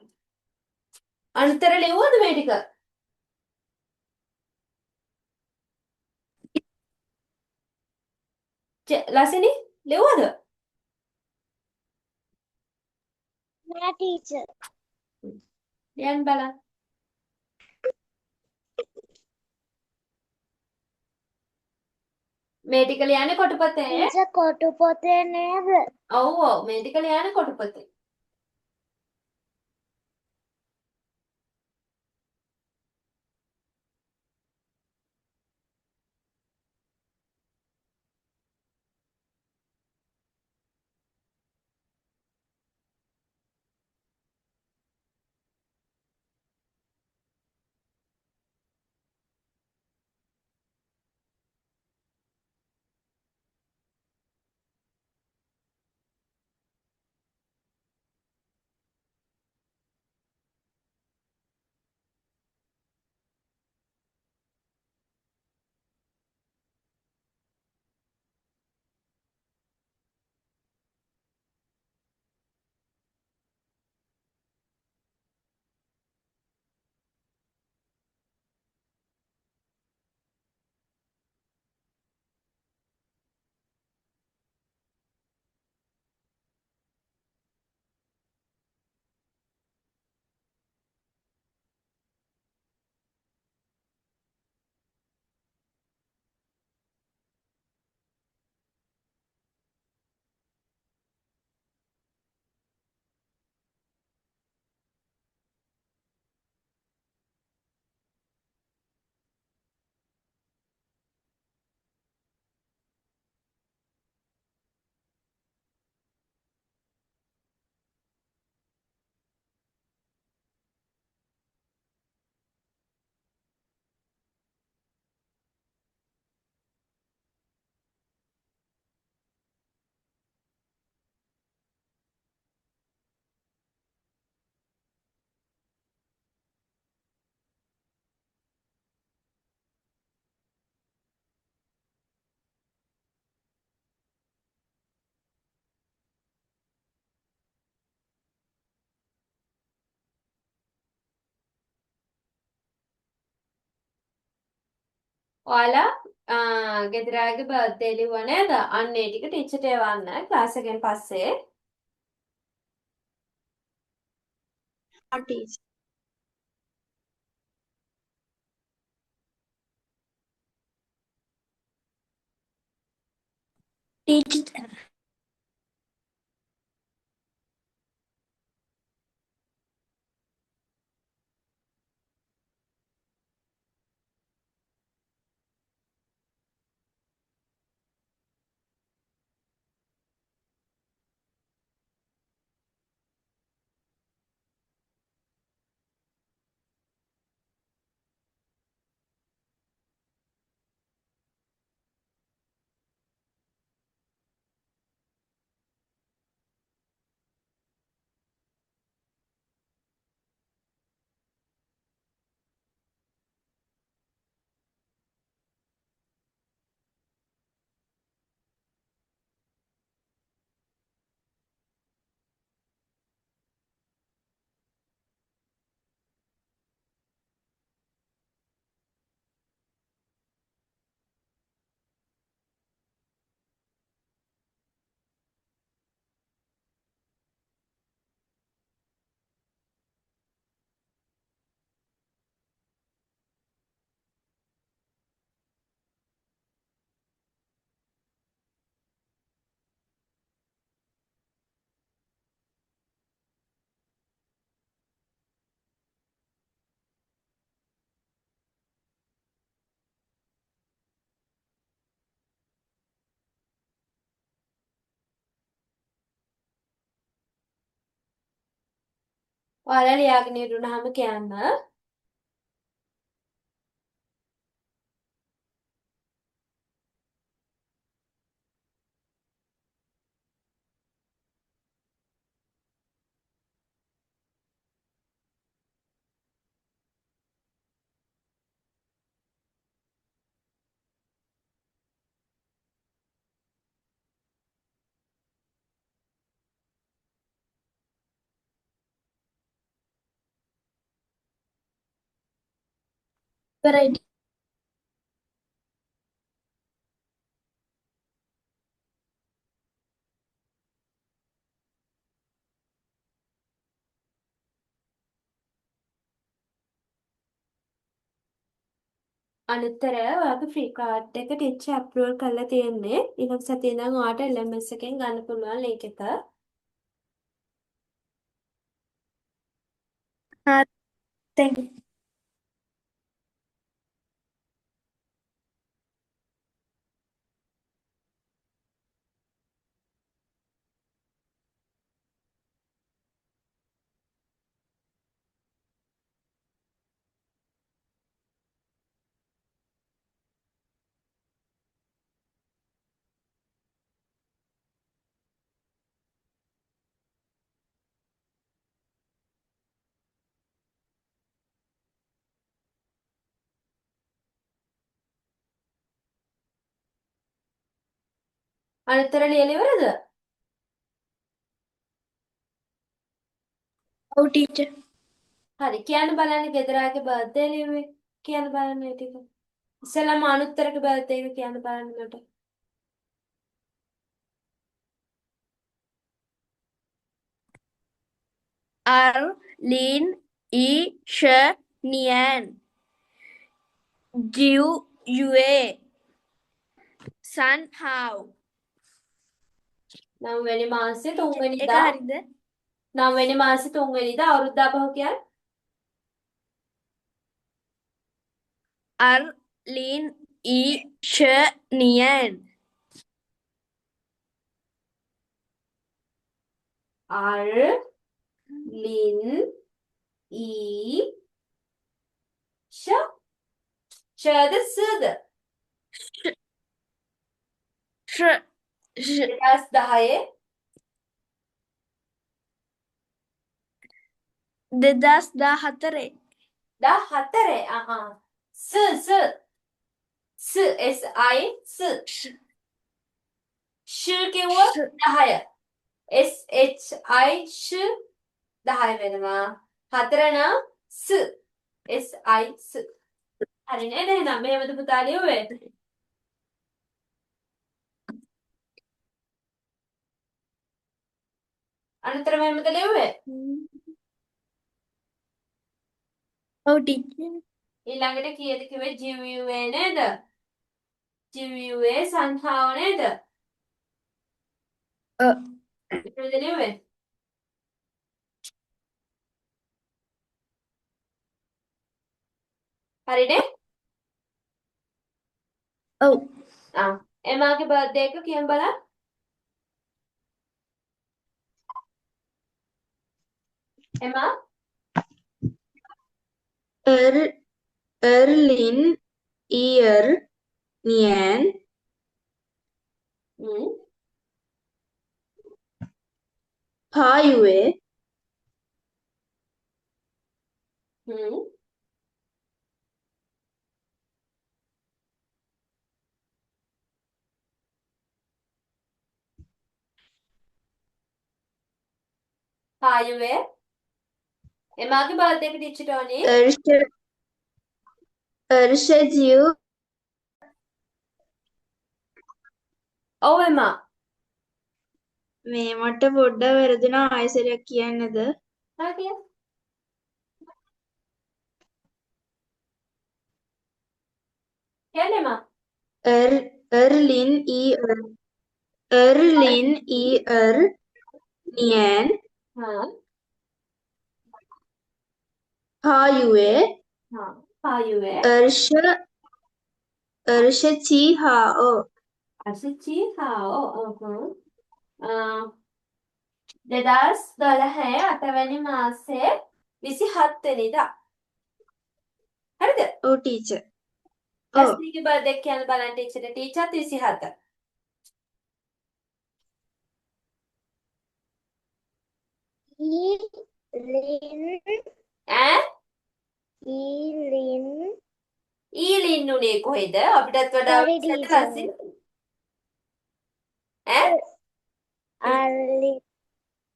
අනුත්තර ලියුවද මේ ටික? ලසිනි ලියුවද? My teacher. ලියන්න බලන්න. මේ ටික ලියන්නේ කොට පොතේ. Teacher kotu pote neda. ඔව් ඔව් මේ ටික ලියන්නේ කොට පොතේ. ඔයාලා ගෙදරාගේ බර්ත්ඩේ ලිව්වා නේද? අන්න ඒ ටික ටීචර්ට එවන්න ක්ලාස් එකෙන් පස්සේ. teacher. Teacher, ඔයාලා ලියාගෙන ඉරුණාම කියන්න. right. අනිත්තර ඔයාගේ ෆ්‍රී කාඩ් එක ටීචර් අප්ලෝඩ් කරලා තියෙන්නේ. ඊළඟ සතියේ ඉඳන් ඔයාට LMS එකෙන් ගන්න පුළුවන් link එක. Thank you. අනිත්තර ලියලා ඉවරද? Oh, teacher. හරි කියන්න බලන්න ගෙදරාගේ බර්ත්ඩේ ලිව්වේ. කියන්න බලන්න ඒ ටික. ඉස්සෙල්ලාම අනුත්තරගේ බර්ත්ඩේ එක කියන්න බලන්න මට. Arlene E. Nian. Jiu Yue. Sun Hao. 9 වෙනි මාසේ 3 එක වෙනිදා හරිද? 9 වෙනි මාසේ 3 වෙනිදා අවුරුද්ද ආපහු කියන්න. Arlene E. Nian. Arlene E. ෂද සද Sh. 2010 2014. 14 ස SI ෂ කිව්වොත් 10 SHI ෂ 10 වෙනවා 4 නම් SI හරි නේද? එහෙනම් මෙහෙමද පුතා ලියුවේ? අනතර මෙහෙමද ලියුවේ? ඔව් ටීචර්. ඊළඟට කීයද කිව්වේ? ජීව්වේ නේද? ජීව්වේ සංඛාව නේද? ඔව්. මෙහෙමද ලියුවේ? හරිනේ? ඔව්. එමාගේ බර්ත්ඩේ එක කියමු බලන්න. එමා Erlin Ear Nian හ්ම් Payue හ්ම් පායුවේ එමාගේ බර්ත්ඩේ එක ටීචර් ටෝනි. Arshadiu ඔව් එමා. මේ මට පොඩ්ඩක් වැරදුනා ආයෙසරයක් කියන්නද? හා කියන්න. කියන්න එමා. Erlin Ear Nian හා Payue පායුවේ Arshati Hao අසුචි හාෝ 2012 අටවැනි මාසේ 27 වෙනිදා. හරිද? ඔව් ටීචර්. ඔව්. ලස්නිගේ බර්ත්ඩේ එක කියන්න බලන්න ටීචර්ට. ටීචර්ත් 27. ඈ ඊලින් උනේ කොහෙද? අපිටත් වඩා Sorry, teacher. ලස්සින්. ඈ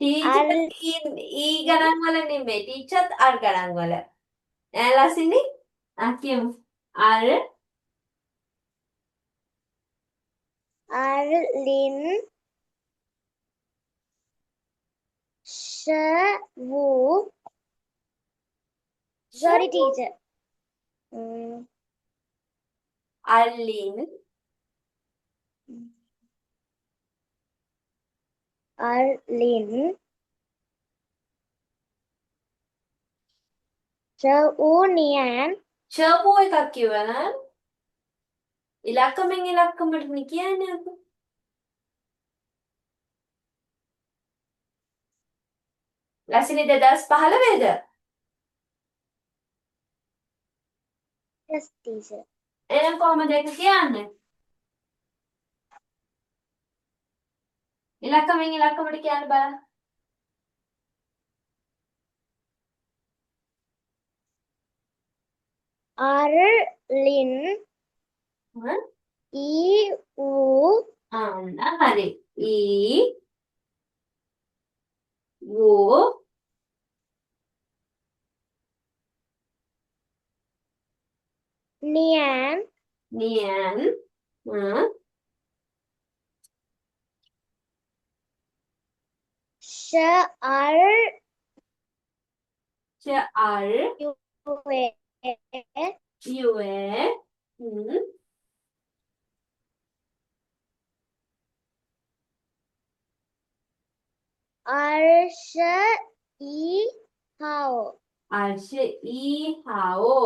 ටීචර් ඊ ගණන් වල නෙමෙයි. ටීචර්ත් අර් ගණන් වල. ඈ ලස්සිනි කියමු. අර් Arlin Shawu. Sorry, teacher. අල්ලින් Arlin Shaunian ෂර්පෝ එකක් කිව්වනම් ඉලක්කමෙන් ඉලක්කමට නේ කියන්නේ අපි. ලස්සිනි 2015ද? Yes, teacher. එහෙනම් කොහොමද ඒක කියන්නේ? ඉලක්කමෙන් ඉලක්කමට කියන්න බලන්න. Arlin හ්ම් Iu අන්න හරි. ඊ වූ Nian නියන් Shar ච අර් Yue යුවේ Arsha I Hao. අර්ෂ ඊ හාෝ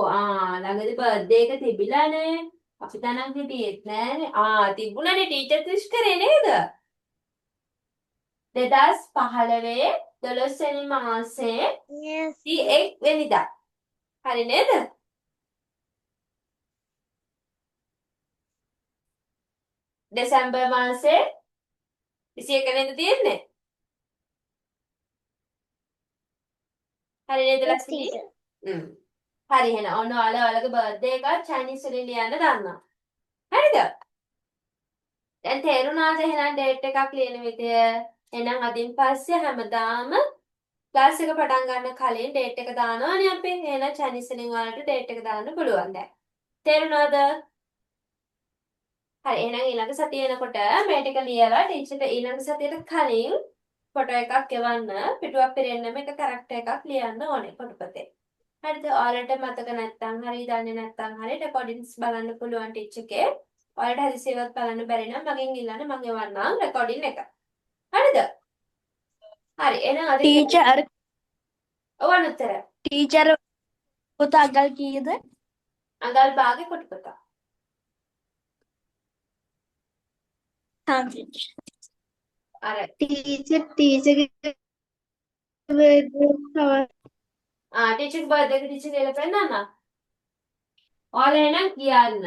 ළඟදි බර්ත්ඩේ එක තිබිලානේ. අපි තනං හිටියෙත් නෑනේ. තිබුණනේ ටීචර් විශ් කරේ නේද? 2015 12 වෙනි මාසේ Yes. 31 වෙනිදා. හරි නේද? දෙසැම්බර් මාසේ 21 වෙනිදා තියෙන්නේ. හරි නේද Yes, ලක්ෂ්මී? teacher. හරි එහෙනම් ඔන්න ඔයාලගේ බර්ත්ඩේ එක චයිනීස් වලින් ලියන්න දන්නවා. හරිද? දැන් තේරුණාද එහෙනම් ඩේට් එකක් ලියන විදිය? එහෙනම් අදින් පස්සේ හැමදාම ක්ලාස් එක පටන් ගන්න කලින් ඩේට් එක දානවනේ අපි. එහෙනම් චයිනීස් වලින් ඔයාලට ඩේට් එක දාන්න පුළුවන් දැන්. තේරුණාද? හරි එහෙනම් ඊළඟ සතිය එනකොට මේ ටික ලියලා ටීචර්ට ඊළඟ සතියට කලින් ෆොටෝ එකක් එවන්න පිටුවක් පිරෙන්නම එක කැරක්ටර් එකක් ලියන්න ඕනේ පොතපතේ. හරිද? ඔයාලට මතක නැත්නම් හරි දන්නේ නැත්නම් හරි රෙකෝඩින්ග්ස් බලන්න පුළුවන් ටීචර් එකේ. ඔයාලට හදිසියවත් බලන්න බැරි නම් මගෙන් ඉල්ලන්න මම එවන්නම් රෙකෝඩින් එක. හරිද? හරි එහෙනම් අද ටීචර් ඔවන උත්තර. ටීචර් පොත අගල් කීයද? අඟල් භාගේ පොතපත. සාන්විච්. අර ටීචර්ගේ birthday ටීචර්ගේ බර්ත්ඩේ එක ටීචර් කියලා පෙන්නන්න. ඔයාලා එහෙනම් කියන්න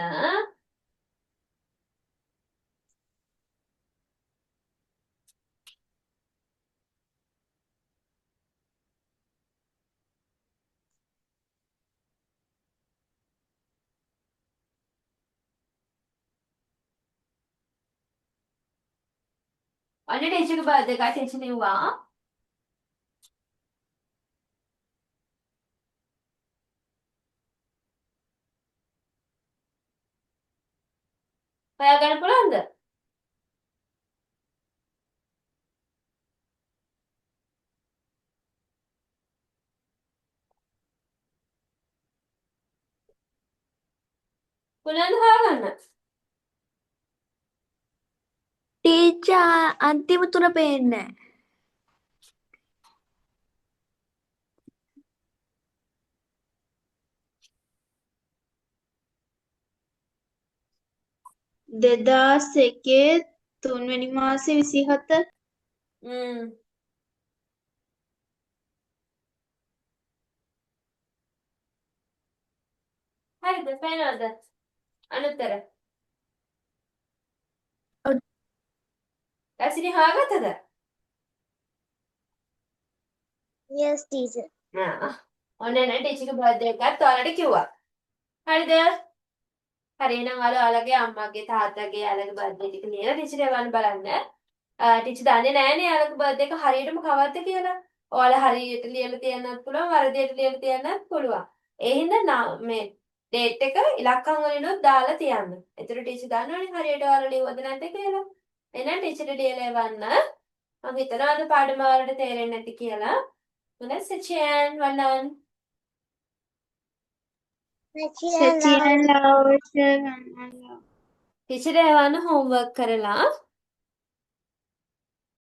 අනේ ටීචර්ගේ බර්ත්ඩේ එක ටීචර් ලිව්වා. හොයාගන්න පුළුවන්ද? පුළුවන්ද හොයාගන්න? ටීචර් අන්තිම තුන පේන්නේ නැහැ. දෙදාස් එකේ 3 වෙනි මාසේ 27 හරිද? පේනවද? අනුත්තර. ඔව්. ඇසිනි හොයාගත්තද? Yes, teacher. ඔන්න නේ ටීචර්ගේ බර්ත්ඩේ එකත් ඔයාලට කිව්වා. හරිද? හරි එහෙනම් ඔයාලගේ අම්මගේ තාත්තගේ යාළගේ බර්ත්ඩේ ටික ලියලා ටීචර් එවන්න බලන්න. ටීචර් දන්නේ නැහනේ යාළගේ බර්ත්ඩේ එක හරියටම කවද්ද කියලා. ඔයාලා හරියට ලියලා තියන්නත් පුළුවන් වරදියට ලියලා තියන්නත් පුළුවන්. ඒ හින්දා මේ ඩේට් එක ඉලක්කම් වලිනුත් දාලා තියන්න. ඒතර ටීචර් දන්නවනේ හරියට ඔයාලා ලියුවද නැද්ද කියලා. එහෙනම් ටීචර්ට ලියලා එවන්න. මම හිතනවා අද පාඩම ඔයාලට තේරෙන්නේ නැති කියලා. හොඳයි සචියන් වන්නන්. සචියන් ලවර්ෂ ගන්නවා ටීචර් එවන්න හෝම්වර්ක් කරලා